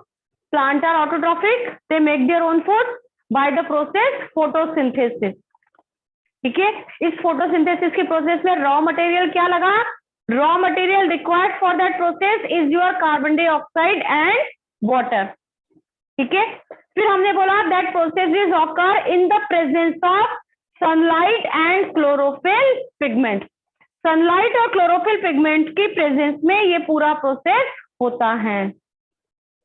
Plant are autotrophic, they make their own food by the process photosynthesis, ठीक है। इस फोटोसिंथेसिस के प्रोसेस में रॉ मटेरियल क्या लगा? Raw material required for that process is your carbon dioxide and water, ठीक है। फिर हमने बोला that process is occur in the presence of sunlight and chlorophyll pigment. Sunlight और क्लोरोफिल पिगमेंट की प्रेजेंस में ये पूरा प्रोसेस होता है,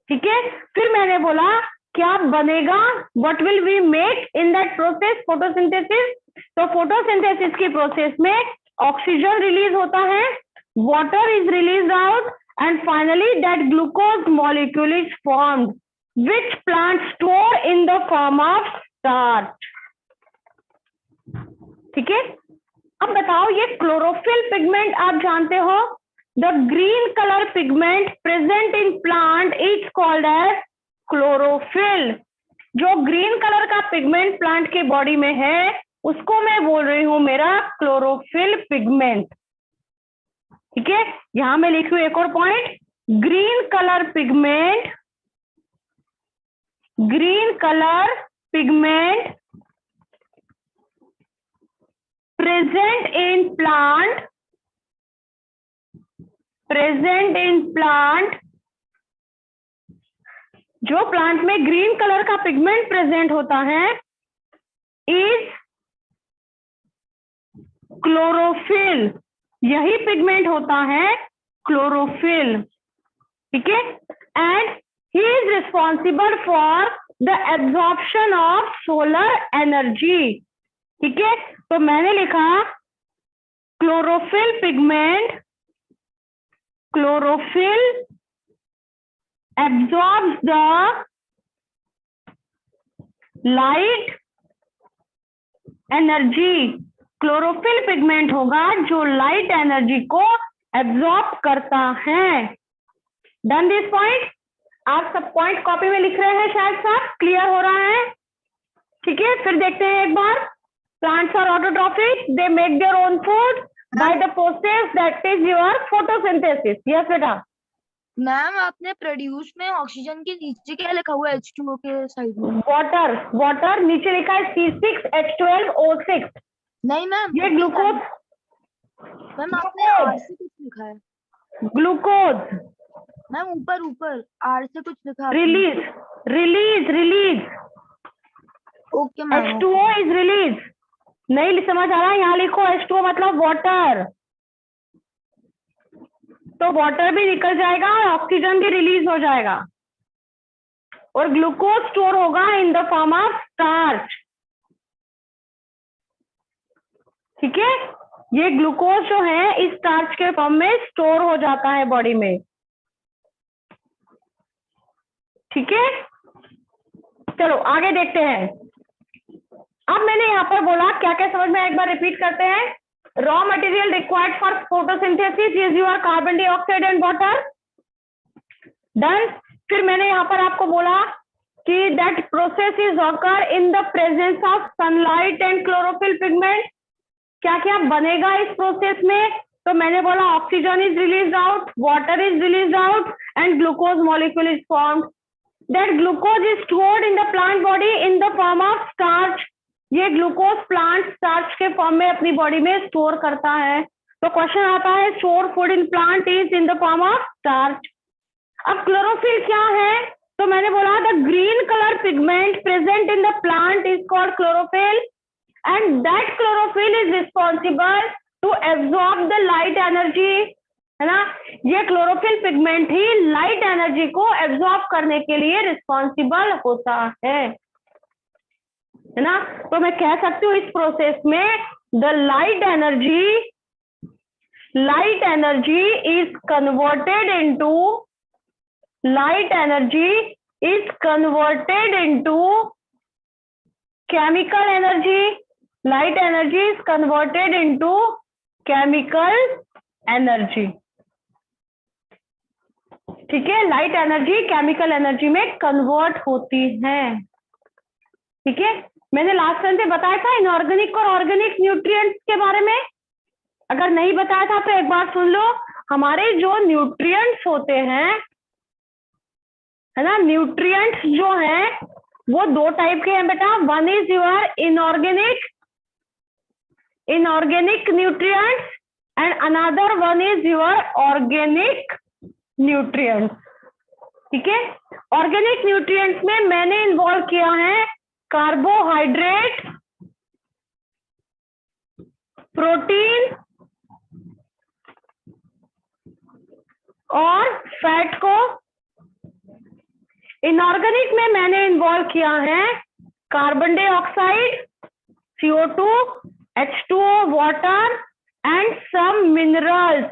ठीक है। फिर मैंने बोला क्या बनेगा? What will we make in that process photosynthesis? तो फोटोसिंथेसिस की प्रोसेस में ऑक्सीजन रिलीज होता है, water is release out, and finally that glucose molecule is formed which plant store in the form of starch, ठीक है। अब बताओ ये क्लोरोफिल पिगमेंट आप जानते हो? The green color pigment present in plant is called as chlorophyll। जो green colour का पिगमेंट प्लांट के बॉडी में है उसको मैं बोल रही हूं मेरा क्लोरोफिल पिगमेंट। ठीक है, यहां मैं लिखी हूं एक और point, green colour pigment, green colour pigment present in plant, present in plant, जो प्लांट में ग्रीन कलर का पिगमेंट प्रेजेंट होता है इज क्लोरोफिल, यही पिगमेंट होता है क्लोरोफिल। ठीक है, and he is responsible for the absorption of solar energy. ठीक है, तो मैंने लिखा chlorophyll pigment, chlorophyll absorbs the light energy, chlorophyll pigment होगा जो लाइट एनर्जी को एब्जॉर्ब करता है। Done this point? आप सब पॉइंट कॉपी में लिख रहे हैं शायद साहब, क्लियर हो रहा है? ठीक है, फिर देखते हैं एक बार। Plants are autotrophic, they make their own food by the process that is your photosynthesis. Yes बेटा। मैम आपने प्रोड्यूस में ऑक्सीजन के नीचे क्या लिखा हुआ है H2O के साइड में? वाटर, वाटर नीचे लिखा है C6H12O6। नहीं मैम, ये ग्लूकोज, मैम आपने R से कुछ लिखा है। ग्लूकोज मैम ऊपर ऊपर R से कुछ लिखा है। Release, release, release, okay ma'am. H2O is release. नहीं समझ आ रहा है, यहाँ लिखो H2O मतलब वाटर, तो वाटर भी निकल जाएगा और ऑक्सीजन भी रिलीज हो जाएगा, और ग्लूकोज स्टोर होगा इन द फॉर्म ऑफ स्टार्च। ठीक है, ये ग्लूकोज जो है इस स्टार्च के फॉर्म में स्टोर हो जाता है बॉडी में। ठीक है, चलो आगे देखते हैं। अब मैंने यहाँ पर बोला क्या क्या समझ में, एक बार रिपीट करते हैं। Raw material required for photosynthesis is your carbon dioxide and water. Done. फिर मैंने यहाँ पर आपको बोला कि that process is occur in the presence of sunlight and chlorophyll pigment. क्या क्या बनेगा इस प्रोसेस में, तो मैंने बोला oxygen is release out, water is release out and glucose molecule is formed. That glucose is stored in the plant body in the form of starch. ये glucose plant starch के फॉर्म में अपनी body में store करता है। तो question आता है store food in plant is in the form of starch. अब क्लोरोफिल क्या है, तो मैंने बोला the green colour pigment present in the plant is called chlorophyll and that chlorophyll is responsible to absorb the light energy, है ना। ये chlorophyll pigment ही लाइट एनर्जी को एब्जॉर्ब करने के लिए रिस्पॉन्सिबल होता है ना। तो मैं कह सकती हूँ इस प्रोसेस में the light energy is converted into chemical energy. Light energy is converted into chemical energy. ठीक है, लाइट एनर्जी केमिकल एनर्जी में कन्वर्ट होती है। ठीक है, मैंने लास्ट टाइम से बताया था इनऑर्गेनिक और ऑर्गेनिक न्यूट्रिएंट्स के बारे में। अगर नहीं बताया था तो एक बार सुन लो। हमारे जो न्यूट्रिएंट्स होते हैं, है ना, न्यूट्रिएंट्स जो हैं वो दो टाइप के हैं बेटा। One is your inorganic nutrients and another one is your organic nutrients. ठीक है, ऑर्गेनिक न्यूट्रिएंट्स में मैंने इन्वॉल्व किया है कार्बोहाइड्रेट, प्रोटीन और फैट को। इनऑर्गेनिक में मैंने इन्वॉल्व किया है carbon dioxide, CO2, H2O, water and some minerals.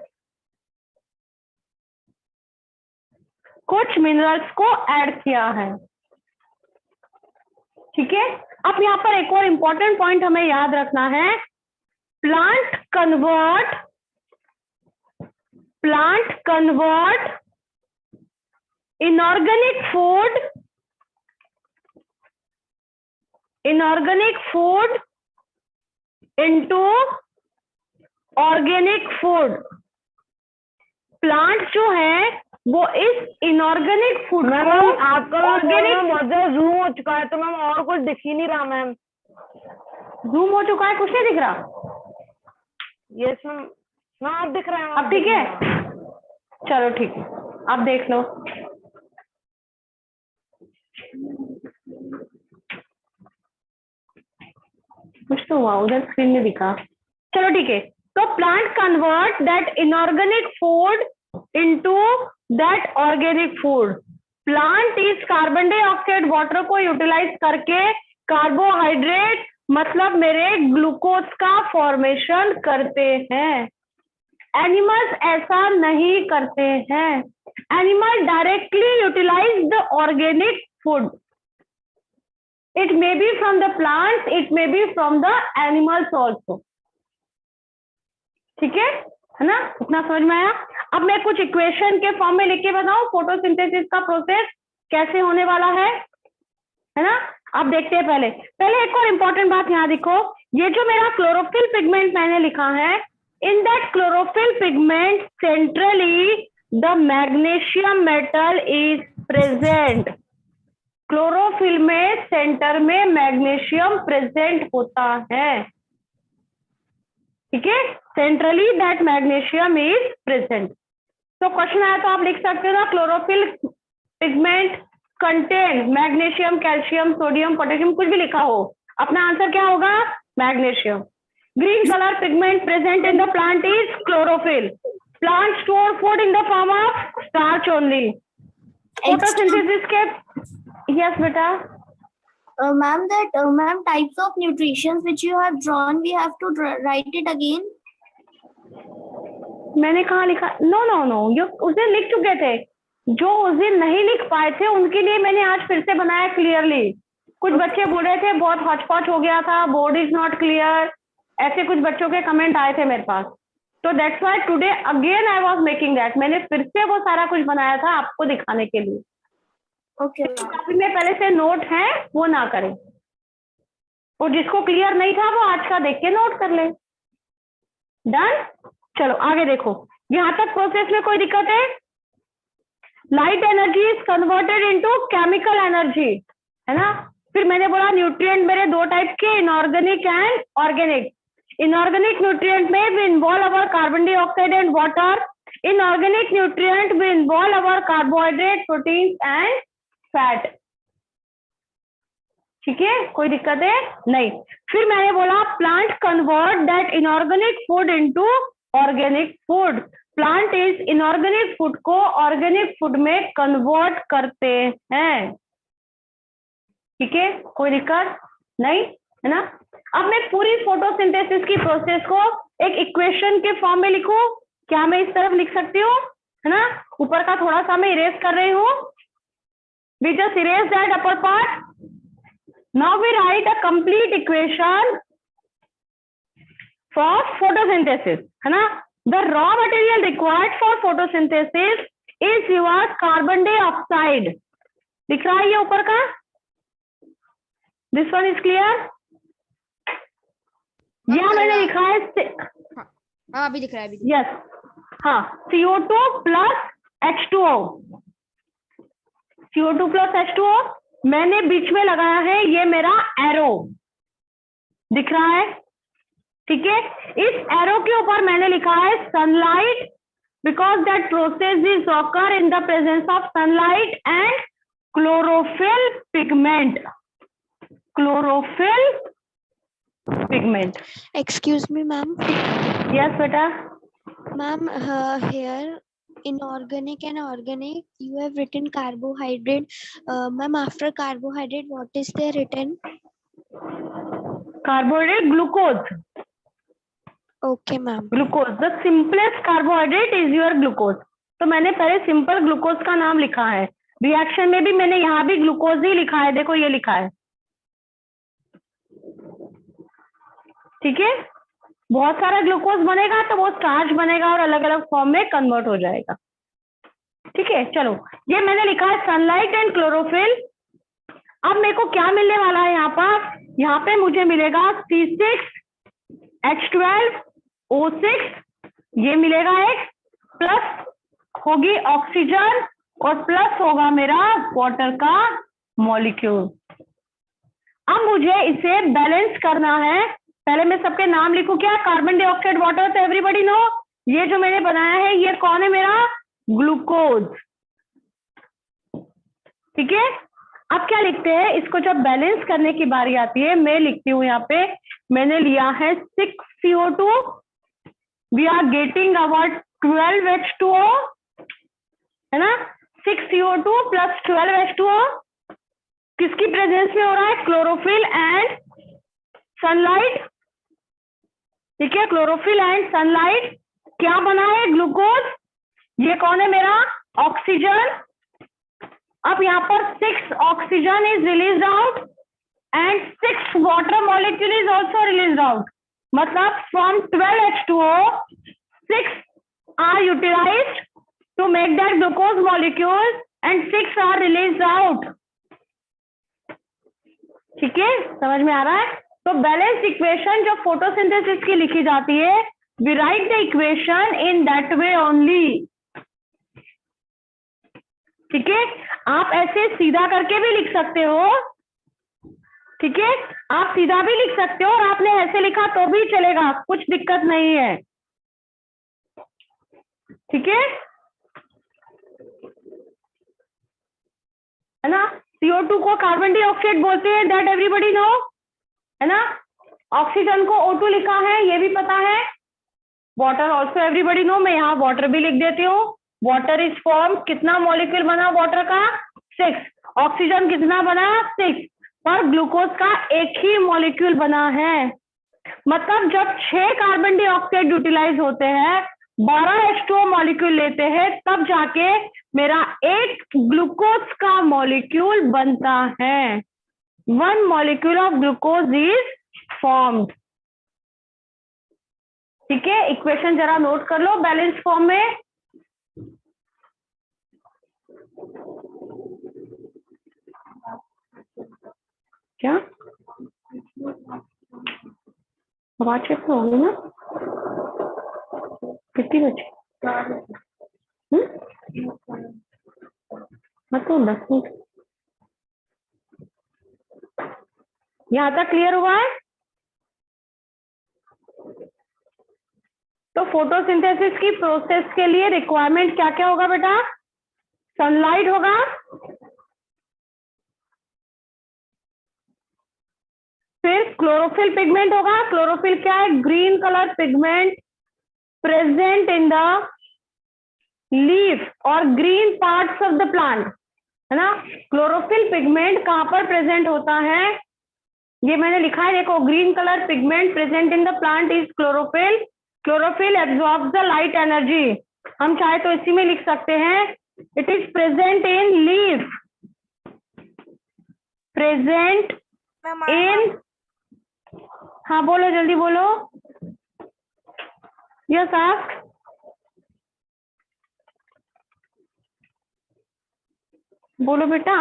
कुछ मिनरल्स को ऐड किया है। ठीक है, अब यहाँ पर एक और इंपॉर्टेंट पॉइंट हमें याद रखना है। Plant convert inorganic food into organic food. Plant जो है वो इस इनऑर्गेनिक फूड मैम को आपका ऑर्गेनिक बहुत ज्यादा जूम हो चुका है, तो मैम और कुछ दिख ही नहीं रहा मैम। जूम हो चुका है, कुछ नहीं दिख रहा। यस मैम, आप दिख रहे हैं अब ठीक है, चलो ठीक है, आप देख लो। कुछ तो हुआ उधर स्क्रीन में दिखा, चलो ठीक है। तो plant convert that inorganic food into that organic food. Plant इस कार्बन डाइऑक्साइड वाटर को यूटिलाइज करके कार्बोहाइड्रेट मतलब मेरे ग्लूकोज का फॉर्मेशन करते हैं। एनिमल्स ऐसा नहीं करते हैं। Animal directly utilise the organic food. It may be from the plants, it may be from the animals also. ठीक है ना, इतना समझ में आया। अब मैं कुछ इक्वेशन के फॉर्म में लिख के बताऊं फोटोसिंथेसिस का प्रोसेस कैसे होने वाला है ना। आप देखते हैं पहले एक और इम्पोर्टेंट बात यहाँ देखो, ये जो मेरा क्लोरोफिल पिगमेंट मैंने लिखा है, in that chlorophyll pigment centrally the magnesium metal is present. Chlorophyll में सेंटर में मैग्नीशियम प्रेजेंट होता है, ठीक है। Centrally that magnesium is present. तो क्वेश्चन आया तो आप लिख सकते हो ना, chlorophyll pigment contain magnesium, calcium, sodium, potassium, कुछ भी लिखा हो, अपना आंसर क्या होगा, magnesium. Green colour pigment present in the plant is chlorophyll. Plant store food in the form of starch only. Photosynthesis के yes beta ma'am, that ma'am, types of nutrition which you have drawn, we have to write it again. मैंने कहाँ लिखा, no ये उस दिन लिख चुके थे। जो उस दिन नहीं लिख पाए थे उनके लिए मैंने आज फिर से बनाया क्लियरली। कुछ बच्चे बोल रहे थे बहुत हॉचपॉच हो गया था, बोर्ड इज नॉट क्लियर, ऐसे कुछ बच्चों के कमेंट आए थे मेरे पास। तो that's why today again I was making that. मैंने फिर से वो सारा कुछ बनाया था आपको दिखाने के लिए। ओके कॉपी में पहले से नोट है वो ना करें, और जिसको क्लियर नहीं था वो आज का देख के नोट कर ले। डन, चलो आगे देखो। यहां तक प्रोसेस में कोई दिक्कत है? Light energy is converted into chemical energy, है ना। फिर मैंने बोला न्यूट्रिएंट मेरे दो टाइप के, inorganic and organic. Inorganic nutrient में we involve our carbon dioxide and water. Inorganic nutrient we involve our carbohydrate, proteins and fat. ठीक है, कोई दिक्कत है नहीं। फिर मैंने बोला plant convert that inorganic food into organic food. Plant इस इनऑर्गेनिक फूड को ऑर्गेनिक फूड में कन्वर्ट करते हैं। ठीक है, कोई दिक्कत नहीं है ना। अब मैं पूरी फोटोसिंथेसिस की प्रोसेस को एक इक्वेशन के फॉर्म में लिखूं, क्या मैं इस तरफ लिख सकती हूँ, है ना। ऊपर का थोड़ा सा मैं इरेज कर रही हूँ। We just erase that upper part. Now we write a complete equation for photosynthesis, है ना। The raw material required for photosynthesis is your carbon dioxide. दिख रहा है ये ऊपर का? This one is clear? यहाँ मैंने लिखा है, हाँ अभी दिख रहा है, अभी yes, हाँ, CO2 plus H2O। CO2 plus H2O मैंने बीच में लगाया है, ये मेरा एरो दिख रहा है, ठीक है। इस एरो के ऊपर मैंने लिखा है sunlight, because that process is occur in the presence of sunlight and chlorophyll pigment. Chlorophyll pigment. Excuse me, ma'am. Yes बेटा। Ma'am, here inorganic and organic, you have written carbohydrate. Ma'am, after carbohydrate, what is there written? Carbohydrate, glucose. Okay, ma'am. Glucose, the simplest carbohydrate is your glucose. तो मैंने पहले simple glucose का नाम लिखा है। Reaction में भी मैंने यहाँ भी ग्लूकोज ही लिखा है, देखो ये लिखा है, ठीक है। बहुत सारा ग्लूकोज बनेगा तो वो स्टार्च बनेगा और अलग अलग फॉर्म में कन्वर्ट हो जाएगा, ठीक है। चलो, ये मैंने लिखा है सनलाइट एंड क्लोरोफिल। अब मेरे को क्या मिलने वाला है यहाँ पर? यहाँ पे मुझे मिलेगा C6 H12O6 ये मिलेगा एक, प्लस होगी ऑक्सीजन और प्लस होगा मेरा वाटर का मॉलिक्यूल। अब मुझे इसे बैलेंस करना है। पहले मैं सबके नाम लिखूं क्या? कार्बन डाइऑक्साइड, वाटर, तो एवरीबॉडी नो। ये जो मैंने बनाया है ये कौन है? मेरा ग्लूकोज। ठीक है, अब क्या लिखते हैं? इसको जब बैलेंस करने की बारी आती है, मैं लिखती हूँ यहाँ पे, मैंने लिया है 6CO2, we are getting our 12H2O, है ना? 6CO2 प्लस 12H2O किसकी प्रेजेंस में हो रहा है? Chlorophyll and sunlight. ठीक है, क्लोरोफिल एंड सनलाइट क्या बना है? ग्लूकोज। ये कौन है? मेरा ऑक्सीजन। अब यहाँ पर 6 oxygen is release out and 6 water molecule is also release out. मतलब from 12H2O 6 are utilised to make that glucose molecule and 6 are release out. ठीक है, समझ में आ रहा है? तो बैलेंस इक्वेशन जो फोटोसिंथेसिस की लिखी जाती है, we write the equation in that way only. ठीक है, आप ऐसे सीधा करके भी लिख सकते हो। ठीक है, आप सीधा भी लिख सकते हो और आपने ऐसे लिखा तो भी चलेगा, कुछ दिक्कत नहीं है। ठीक है ना? CO2 को कार्बन डाइऑक्साइड बोलते हैं, दैट एवरीबॉडी नो, है ना? ऑक्सीजन को O2 लिखा है, ये भी पता है। वाटर ऑल्सो एवरीबॉडी नो, मैं यहाँ वाटर भी लिख देती हूँ। वाटर इज फॉर्म, कितना मॉलिक्यूल बना वाटर का? 6। ऑक्सीजन कितना बना? 6। पर ग्लूकोज का एक ही मॉलिक्यूल बना है। मतलब जब 6 कार्बन डाइऑक्साइड यूटिलाइज होते हैं, 12 H2O मॉलिक्यूल लेते हैं, तब जाके मेरा एक ग्लूकोज का मॉलिक्यूल बनता है। 1 molecule of glucose is formed. ठीक है, इक्वेशन जरा नोट कर लो बैलेंस फॉर्म में। क्या आवाज शिफ्ट होगी ना? कितनी बची? मतलब 10 मिनट। यहाँ तक क्लियर हुआ है? तो फोटोसिंथेसिस की प्रोसेस के लिए रिक्वायरमेंट क्या क्या होगा बेटा? सनलाइट होगा, फिर क्लोरोफिल पिगमेंट होगा। क्लोरोफिल क्या है? Green colour pigment present in the leaf और green parts of the plant, है ना? क्लोरोफिल पिगमेंट कहाँ पर प्रेजेंट होता है? ये मैंने लिखा है, देखो, green colour pigment present in the plant is chlorophyll. Chlorophyll absorbs the light energy. हम चाहे तो इसी में लिख सकते हैं, it is present in leaf, present in, हाँ बोलो, जल्दी बोलो। Yes ask. बोलो बेटा।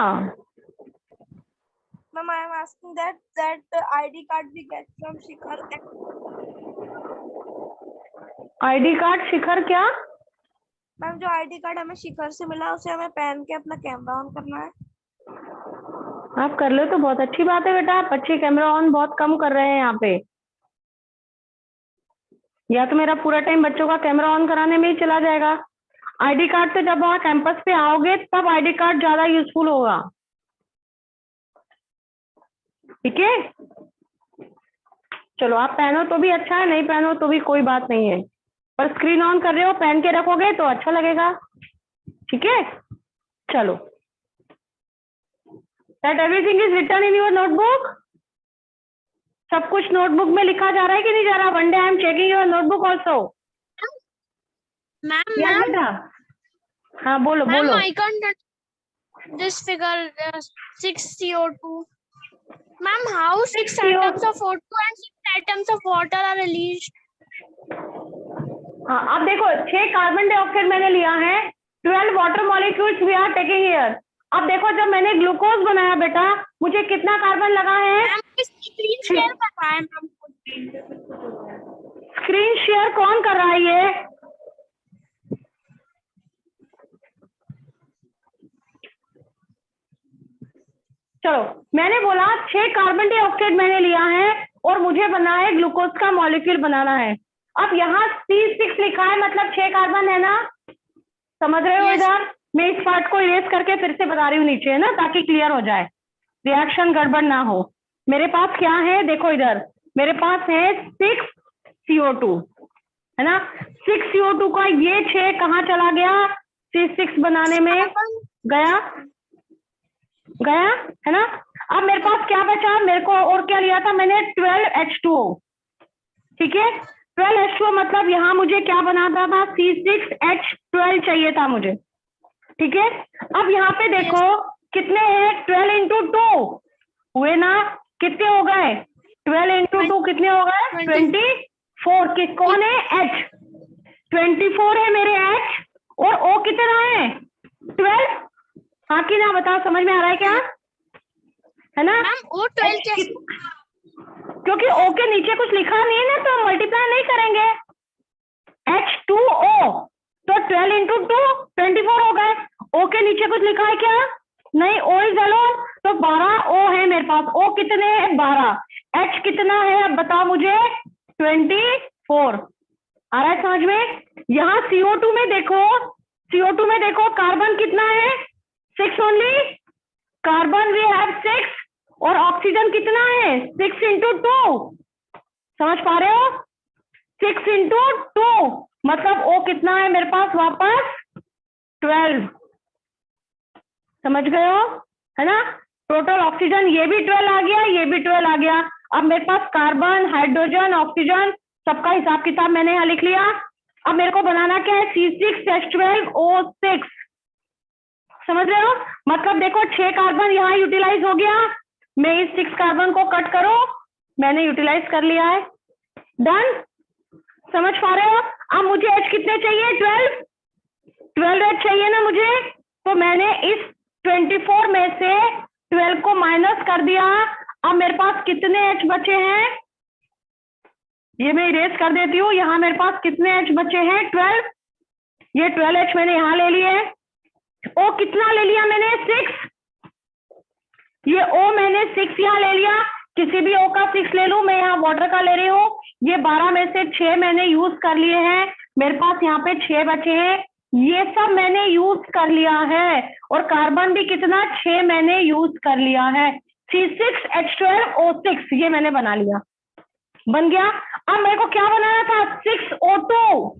Ma'am, I am asking that ID card we get from Shikhar. ID card Shikhar क्या? मैम जो ID कार्ड हमें शिखर से मिला, उसे हमें पहन के अपना कैमरा ऑन करना है। आप कर लो तो बहुत अच्छी बात है बेटा। आप अच्छे कैमरा ऑन बहुत कम कर रहे हैं यहाँ पे। या तो मेरा पूरा टाइम बच्चों का कैमरा ऑन कराने में ही चला जाएगा। आईडी कार्ड से जब वहाँ कैंपस पे आओगे तब आईडी कार्ड ज्यादा यूजफुल होगा। ठीक है, चलो आप पहनो तो भी अच्छा है, नहीं पहनो तो भी कोई बात नहीं है, पर स्क्रीन ऑन कर रहे हो, पहन के रखोगे तो अच्छा लगेगा। ठीक है, चलो। That everything is written in your notebook. सब कुछ नोटबुक में लिखा जा रहा है कि नहीं जा रहा? One day I am checking your notebook also. Ma'am हाँ बोलो मैम बोलो। I can't this figure 6CO2. Ma'am, how 6 atoms of O2 and 6 atoms of water are released? हाँ, अब देखो 6 कार्बन डाइऑक्साइड मैंने लिया है, 12 water molecules we are taking here. अब देखो जब मैंने ग्लूकोज बनाया बेटा, मुझे कितना कार्बन लगा है? मैम स्क्रीन शेयर कर रहा है मैम। स्क्रीन शेयर कौन कर रहा है ये? चलो, मैंने बोला 6 कार्बन डाइऑक्साइड मैंने लिया है और मुझे बना है ग्लूकोज का मॉलिक्यूल बनाना है। अब यहाँ C6 लिखा है, मतलब 6 कार्बन है ना, समझ रहे हो? इधर मैं इस पार्ट को इरेज करके फिर से बता रही हूँ नीचे, है ना, ताकि क्लियर हो जाए, रिएक्शन गड़बड़ ना हो। मेरे पास क्या है, देखो इधर मेरे पास है 6 CO2, है ना। 6 CO2 का ये 6 कहाँ चला गया? C6 बनाने में गया, है ना। अब मेरे पास क्या बचा, मेरे को और क्या लिया था मैंने? 12H2O, ठीक है। 12H2O मतलब यहाँ मुझे क्या बनाना था? C6H12 चाहिए था मुझे, ठीक है। अब यहाँ पे देखो कितने हैं? 12 into 2 हुए ना, कितने हो गए? 12 into 2 कितने हो गए? 24। कि कौन है? H 24 है मेरे H, और O कितना है? 12। हाँ कि ना, बताओ, समझ में आ रहा है क्या? है ना। मैम O 12 क्योंकि O के नीचे कुछ लिखा नहीं है ना, तो मल्टीप्लाई नहीं करेंगे। H2O तो 12 into 2 24 हो गए। O के नीचे कुछ लिखा है क्या? नहीं, O इज अलोन, तो 12 O है मेरे पास। O कितने है? 12। H कितना है अब बताओ मुझे? 24। आ रहा है समझ में? यहाँ CO2 में देखो, CO2 में देखो कार्बन कितना है? 6 ओनली। कार्बन वी हैव 6 और ऑक्सीजन कितना है? 6 into 2। समझ पा रहे हो? 6 into 2 मतलब O कितना है मेरे पास? वापस 12। समझ गए हो? है ना। टोटल ऑक्सीजन ये भी 12 आ गया, ये भी 12 आ गया। अब मेरे पास कार्बन, हाइड्रोजन, ऑक्सीजन सबका हिसाब किताब मैंने यहाँ लिख लिया। अब मेरे को बनाना क्या है? C6H12O6। समझ रहे हो? मतलब देखो 6 कार्बन यहाँ यूटिलाइज हो गया। मैं इस 6 कार्बन को कट करो, मैंने यूटिलाइज कर लिया है। डन। समझ पा रहे हो? अब मुझे H कितने चाहिए? 12 H चाहिए ना मुझे, तो मैंने इस 24 में से 12 को माइनस कर दिया। अब मेरे पास कितने H बचे हैं? ये मैं इरेज कर देती हूँ। यहाँ मेरे पास कितने H बचे हैं? 12। ये 12H मैंने यहाँ ले लिए। O कितना ले लिया मैंने? 6। ये O मैंने 6 यहाँ ले लिया। किसी भी O का 6 ले लूं, मैं यहाँ वाटर का ले रही हूँ। ये 12 में से 6 मैंने यूज कर लिए हैं। मेरे पास यहाँ पे 6 बचे हैं। ये सब मैंने यूज कर लिया है। और कार्बन भी कितना? 6 मैंने यूज कर लिया है। C6H12O6 ये मैंने बना लिया, बन गया। अब मेरे को क्या बनाना था? 6O2।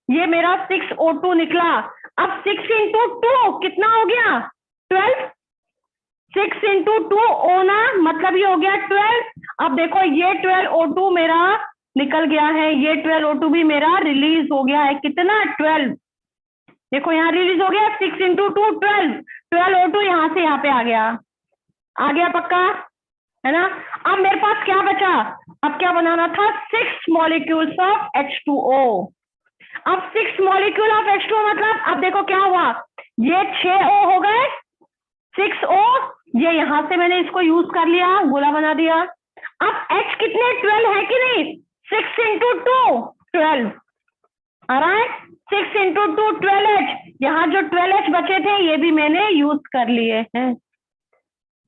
ये मेरा 6O2 निकला। अब 6 into 2 कितना हो गया? 12। 6 into 2 O ना, मतलब ये हो गया 12। अब देखो ये 12O2 मेरा निकल गया है, ये 12O2 भी मेरा रिलीज हो गया है। कितना? 12। देखो यहाँ रिलीज हो गया। 6 into 2 12। 12O2 यहाँ से यहाँ पे आ गया पक्का, है ना। अब मेरे पास क्या बचा? अब क्या बनाना था? 6 molecules ऑफ H2O। अब 6 molecule ऑफ H2O मतलब अब देखो क्या हुआ? ये 6O हो गए, 6O। ये यहां से मैंने इसको यूज कर लिया, गोला बना दिया। अब H कितने? 12 है कि नहीं? 6 into 2 12 आ रहा है। 6 into 2 12H। यहाँ जो 12H बचे थे ये भी मैंने यूज कर लिए हैं,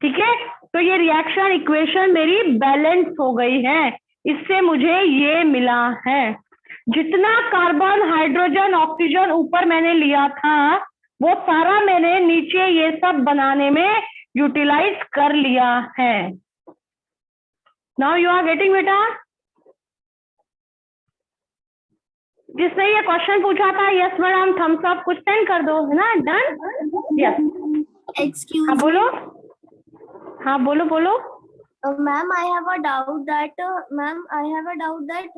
ठीक है। तो ये रिएक्शन इक्वेशन मेरी बैलेंस हो गई है। इससे मुझे ये मिला है, जितना कार्बन, हाइड्रोजन, ऑक्सीजन ऊपर मैंने लिया था वो सारा मैंने नीचे ये सब बनाने में यूटिलाइज कर लिया है। नाउ यू आर गेटिंग बेटा? जिसने ये क्वेश्चन पूछा था, यस मैडम, थम्स अप कुछ सेंड कर दो, है ना। डन। यस। Excuse हाँ बोलो, हाँ बोलो। Ma'am, I have a doubt that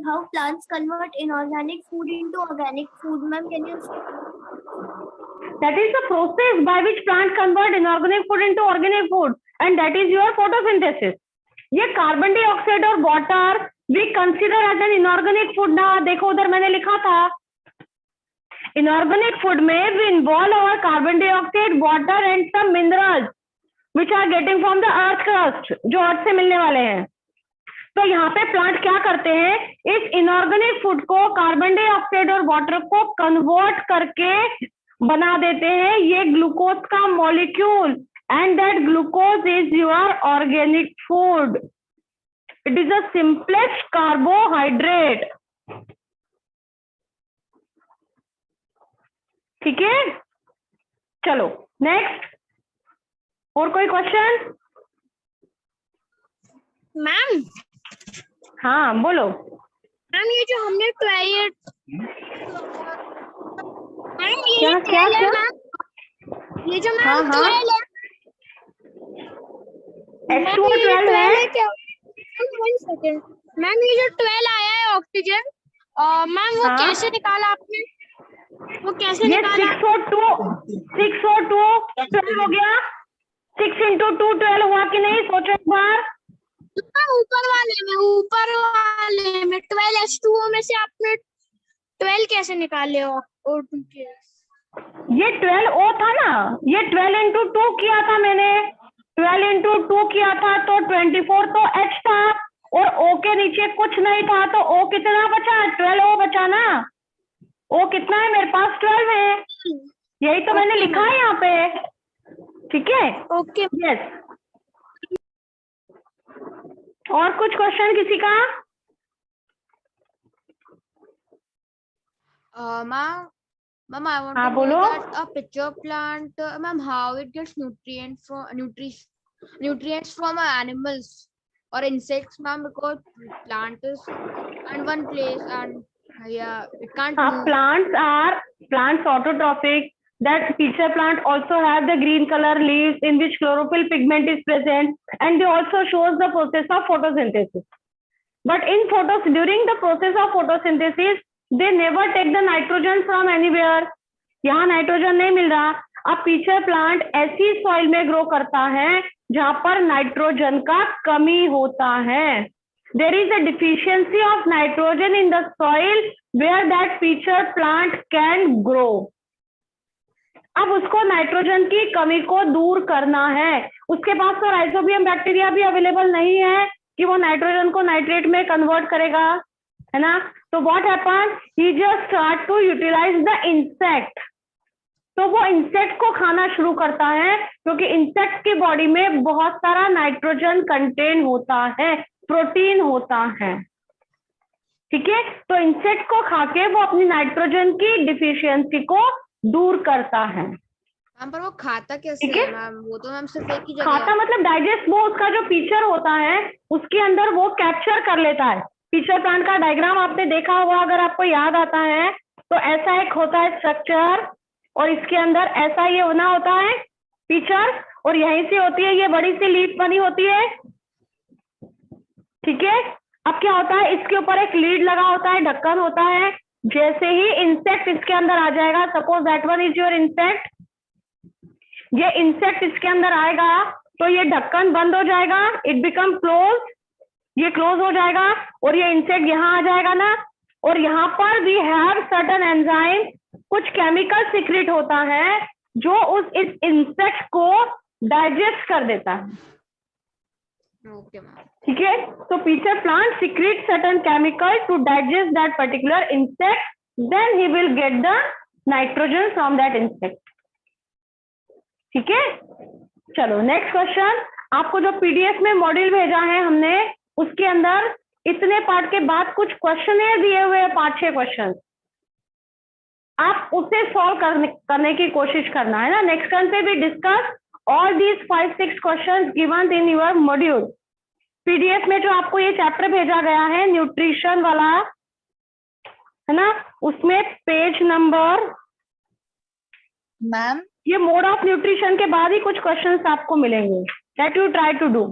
how plants convert inorganic food into organic food. Ma'am, can you That is the process by which plant convert inorganic food into organic food, and that is your photosynthesis. ये carbon dioxide और water we consider as an inorganic food ना। देखो उधर मैंने लिखा था inorganic food में we involve our carbon dioxide, water and some minerals which are getting from the earth crust, जो अर्थ से मिलने वाले हैं। तो यहाँ पे प्लांट क्या करते हैं, इस इनऑर्गेनिक फूड को कार्बन डाइऑक्साइड और वाटर को कन्वर्ट करके बना देते हैं ये ग्लूकोज का molecule, and that glucose is your organic food. It is the simplest carbohydrate. ठीक है, चलो नेक्स्ट. और कोई क्वेश्चन? मैम हाँ बोलो. मैम ये जो हमने 12 मैम ये क्या 12 है क्या? मैम, ये जो मैम हाँ, हाँ. 12 है H2O मैम, ये 12 12 है. क्या? वन सेकेंड मैम, ये जो 12 आया है ऑक्सीजन, मैम वो हाँ. कैसे निकाला आपने, वो कैसे ये निकाला? 602 12 हो गया. 6 into 2 12 हुआ कि नहीं, सोचो एक बार. ऊपर वाले में 12 H2O में से आपने 12 कैसे निकाले हो O2 के? ये 12O था ना, ये 12 into 2 किया था मैंने. 12 into 2 किया था तो 24 तो H था और O के नीचे कुछ नहीं था, तो O कितना बचा? 12O बचा ना. O कितना है मेरे पास? 12 है. यही तो मैंने लिखा है यहाँ पे. ठीक है, ओके यस. और कुछ क्वेश्चन किसी का? Ma'am, I want हाँ, to बोलो. know that a pitcher plant, ma'am, how it gets nutrients from animals or insects, ma'am, because plant is in one place and yeah, it can't move. Plants autotrophic. That pitcher plant also have the green color leaves in which chlorophyll pigment is present, and they also shows the process of photosynthesis. But during the process of photosynthesis, they never take the nitrogen from anywhere. यहाँ nitrogen नहीं मिल रहा. अब pitcher plant ऐसी soil में grow करता है जहां पर नाइट्रोजन का कमी होता है. There is a deficiency of nitrogen in the soil where that pitcher plant can grow. अब उसको नाइट्रोजन की कमी को दूर करना है. उसके पास तो राइजोबियम बैक्टीरिया भी अवेलेबल नहीं है कि वो नाइट्रोजन को नाइट्रेट में कन्वर्ट करेगा, है ना. तो what happen, he just start to utilise the insect. तो वो इंसेक्ट को खाना शुरू करता है क्योंकि इंसेक्ट की बॉडी में बहुत सारा नाइट्रोजन कंटेन होता है, प्रोटीन होता है. ठीक है, तो इंसेक्ट को खा के वो अपनी नाइट्रोजन की डिफिशियंसी को दूर करता है. मैम पर वो खाता कैसे ठीक है? है मैम? वो तो मैम सिर्फ एक ही जगह खाता है. मतलब डाइजेस्ट, वो उसका जो फीचर होता है उसके अंदर वो कैप्चर कर लेता है. फीचर प्लांट का डायग्राम आपने देखा होगा, अगर आपको याद आता है तो ऐसा एक होता है स्ट्रक्चर और इसके अंदर ऐसा ये होना होता है फीचर, और यहीं से होती है ये बड़ी सी लीफ बनी होती है. ठीक है, अब क्या होता है, इसके ऊपर एक लीड लगा होता है, ढक्कन होता है. जैसे ही इंसेक्ट इसके अंदर आ जाएगा, suppose that one is your insect, ये इंसेक्ट इसके अंदर आएगा तो ये ढक्कन बंद हो जाएगा, इट बिकम क्लोज, ये क्लोज हो जाएगा और ये इंसेक्ट यहाँ आ जाएगा ना. और यहाँ पर वी हैव सर्टेन एंजाइम, कुछ केमिकल सीक्रेट होता है जो इस इंसेक्ट को डाइजेस्ट कर देता है. Okay ma'am. ठीक है, तो pitcher plant secretes certain chemical to digest that particular insect, then he will get the nitrogen from that insect. ठीक है, चलो नेक्स्ट क्वेश्चन. आपको जो पीडीएफ में मॉड्यूल भेजा है हमने, उसके अंदर इतने पार्ट के बाद कुछ क्वेश्चन दिए हुए हैं, 5-6 क्वेश्चन. आप उसे सॉल्व करने की कोशिश करना है ना. नेक्स्ट टर्न पे भी discuss all these 5-6 questions given in your module. PDF में जो आपको ये चैप्टर भेजा गया है न्यूट्रिशन वाला, है ना, उसमें पेज नंबर, मैम ये मोड ऑफ न्यूट्रिशन के बाद ही कुछ क्वेश्चंस आपको मिलेंगे. That you try to do.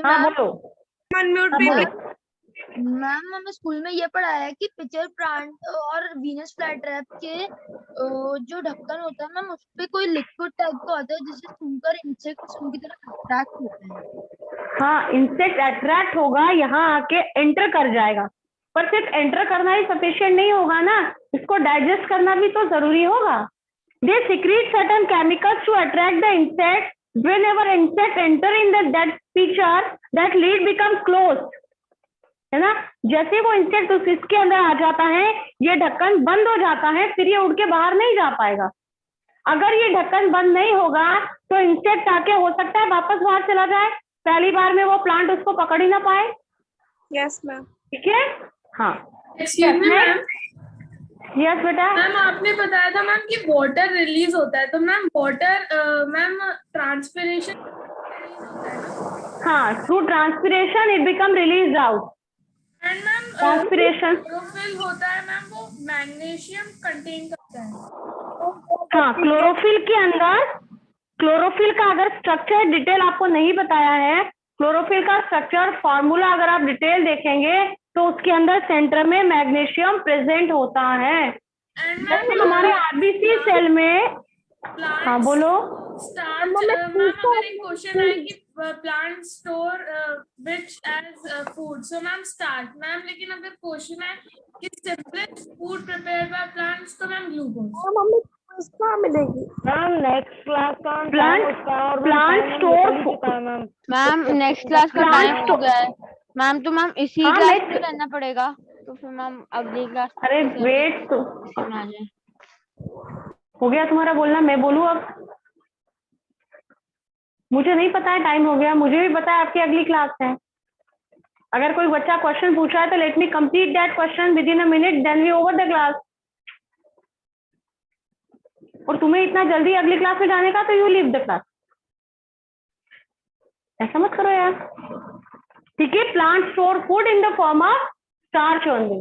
हाँ बोलो. मैम हमें स्कूल में ये पढ़ाया है कि पिचर प्लांट और वीनस फ्लाईट्रैप के जो ढक्कन होता है मैम, उस पे कोई लिक्विड टाइप का होता है जिसे सुनकर इंसेक्ट्स उनकी तरफ अट्रैक्ट होते हैं. हाँ, इंसेक्ट अट्रैक्ट होगा, यहाँ आके एंटर कर जाएगा, पर सिर्फ एंटर करना ही सफिशिएंट नहीं होगा ना, इसको डाइजेस्ट करना भी तो जरूरी होगा. They secret certain chemicals to attract the insect. Whenever insect enter in that feature, that lid becomes closed. है ना। जैसे वो इंसेक्ट इसके अंदर आ जाता है, ये ढक्कन बंद हो जाता है, फिर ये उड़ के बाहर नहीं जा पाएगा। अगर ये ढक्कन बंद नहीं होगा तो इंसेक्ट आके हो सकता है वापस बाहर चला जाए, पहली बार में वो प्लांट उसको पकड़ ही ना पाए। Yes ma'am. ठीक है, हाँ। एक्सक्यूज मी मैम, यस बेटा। मैम आपने बताया था मैम कि वाटर रिलीज होता है, तो मैम वाटर मैम ट्रांसपिरेशन होता है ना? हाँ, through transpiration it become release out. And ma'am transpiration chlorophyll होता है मैम, वो मैग्नीशियम कंटेन करता है। हाँ, क्लोरोफिल के अंदर, क्लोरोफिल का अगर स्ट्रक्चर डिटेल आपको नहीं बताया है, क्लोरोफिल का स्ट्रक्चर फॉर्मूला अगर आप डिटेल देखेंगे तो उसके अंदर सेंटर में मैग्नीशियम प्रेजेंट होता है। जैसे हमारे आरबीसी सेल में, हाँ बोलो। स्टार्च मैम, अगर एक क्वेश्चन है कि plant store which as food, so ma'am starch ma'am, लेकिन अगर क्वेश्चन है कि simplest food prepared by plants, तो मैम ग्लूकोज। मिलेगी मैम नेक्स्ट क्लास का plant store ma'am next class का टाइम हो गया है मैम, तो मैम इसी हाँ, क्लास में रहना पड़ेगा, तो फिर मैम अगली क्लास। अरे वेट तो आ जाए। हो गया तुम्हारा बोलना, मैं बोलूँ अब? मुझे नहीं पता है, टाइम हो गया। मुझे भी पता है आपकी अगली क्लास है। अगर कोई बच्चा क्वेश्चन पूछा है तो let me complete that question within a minute, then we over the class. और तुम्हें इतना जल्दी अगली क्लास में जाने का, तो यू लीव द क्लास। ऐसा मत करो यार, ठीक है। Plant store food in the form of starch only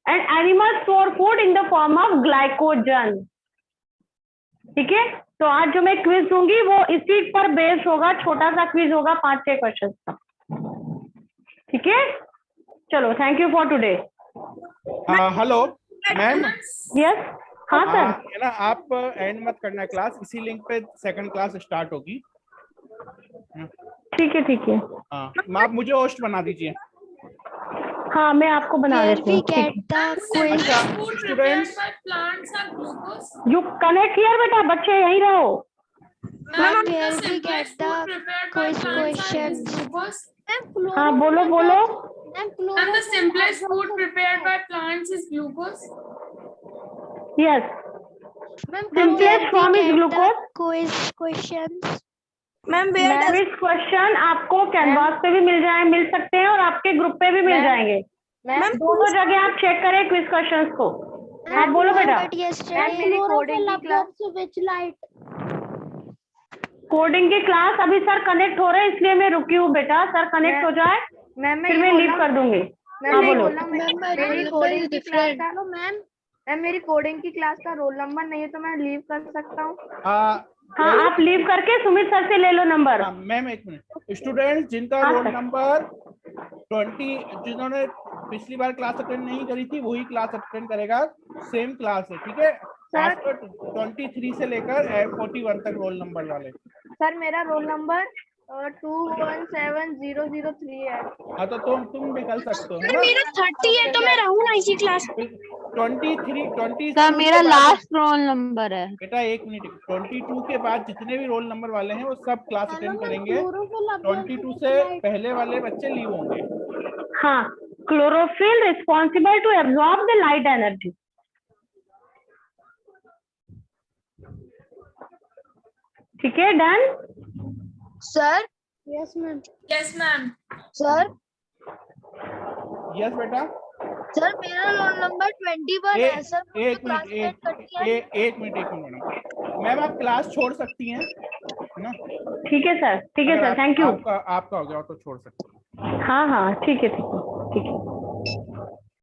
and animal store food in the form of glycogen. ठीक है, तो आज जो मैं क्विज दूंगी वो इसी पर बेस्ड होगा, छोटा सा क्विज होगा 5-6 क्वेश्चन का। ठीक है, चलो, thank you for today. Hello ma'am. Yes, हाँ सर। है ना, आप एंड मत करना क्लास, इसी लिंक पे सेकंड क्लास स्टार्ट होगी। ठीक है, ठीक है। हाँ, आप मुझे होस्ट बना दीजिए। हाँ, मैं आपको बना देती हूँ। स्टूडेंट्स यू कनेक्ट हियर बेटा, बच्चे यहीं रहो। हाँ, बोलो बोलो। And the simplest food prepared by plants is glucose. Yes. Simplest form is glucose. questions. Ma'am quiz question आपको कैनवास पे भी मिल सकते हैं और आपके ग्रुप पे भी मिल जाएंगे। मैम दोनों जगह आप चेक करें क्विज क्वेश्चंस को। आप बोलो बेटा। कोडिंग की क्लास अभी सर कनेक्ट हो रहे हैं, इसलिए मैं रुकी हूँ बेटा। सर कनेक्ट हो जाए फिर मैं लीव कर दूंगी। हाँ बोलो। मेरी कोडिंग की क्लास का रोल नंबर नहीं है, तो मैं लीव कर सकता हूँ? हाँ, आप लीव करके सुमित सर से ले लो नंबर। मैम एक मिनट, स्टूडेंट जिनका रोल नंबर 20, जिन्होंने पिछली बार क्लास अटेंड नहीं करी थी वही क्लास अटेंड करेगा, सेम क्लास है। ठीक है, आफ्टर 23 से लेकर 41 तक रोल नंबर वाले। सर मेरा रोल नंबर 217003 है। हाँ, तो तुम निकल सकते हो, है सर ना? मेरा 30 है तो मैं रहूँ ना इसी क्लास में। 20 सर मेरा लास्ट रोल नंबर है बेटा। एक मिनट, 22 के बाद जितने भी रोल नंबर वाले हैं वो सब क्लास अटेंड करेंगे। 22 से पहले वाले बच्चे लीव होंगे। हाँ, chlorophyll responsible to absorb the light energy. ठीक है, done. Sir yes ma'am. Yes, ma'am. Sir yes बेटा। सर मेरा रोल नंबर 21 है सर। एक मिनट मैम, आप क्लास छोड़ सकती हैं, है ना? ठीक है सर, ठीक है सर, थैंक यू। आपका हो गया तो छोड़ सकते हैं। हाँ हाँ, ठीक है, ठीक है, ठीक है।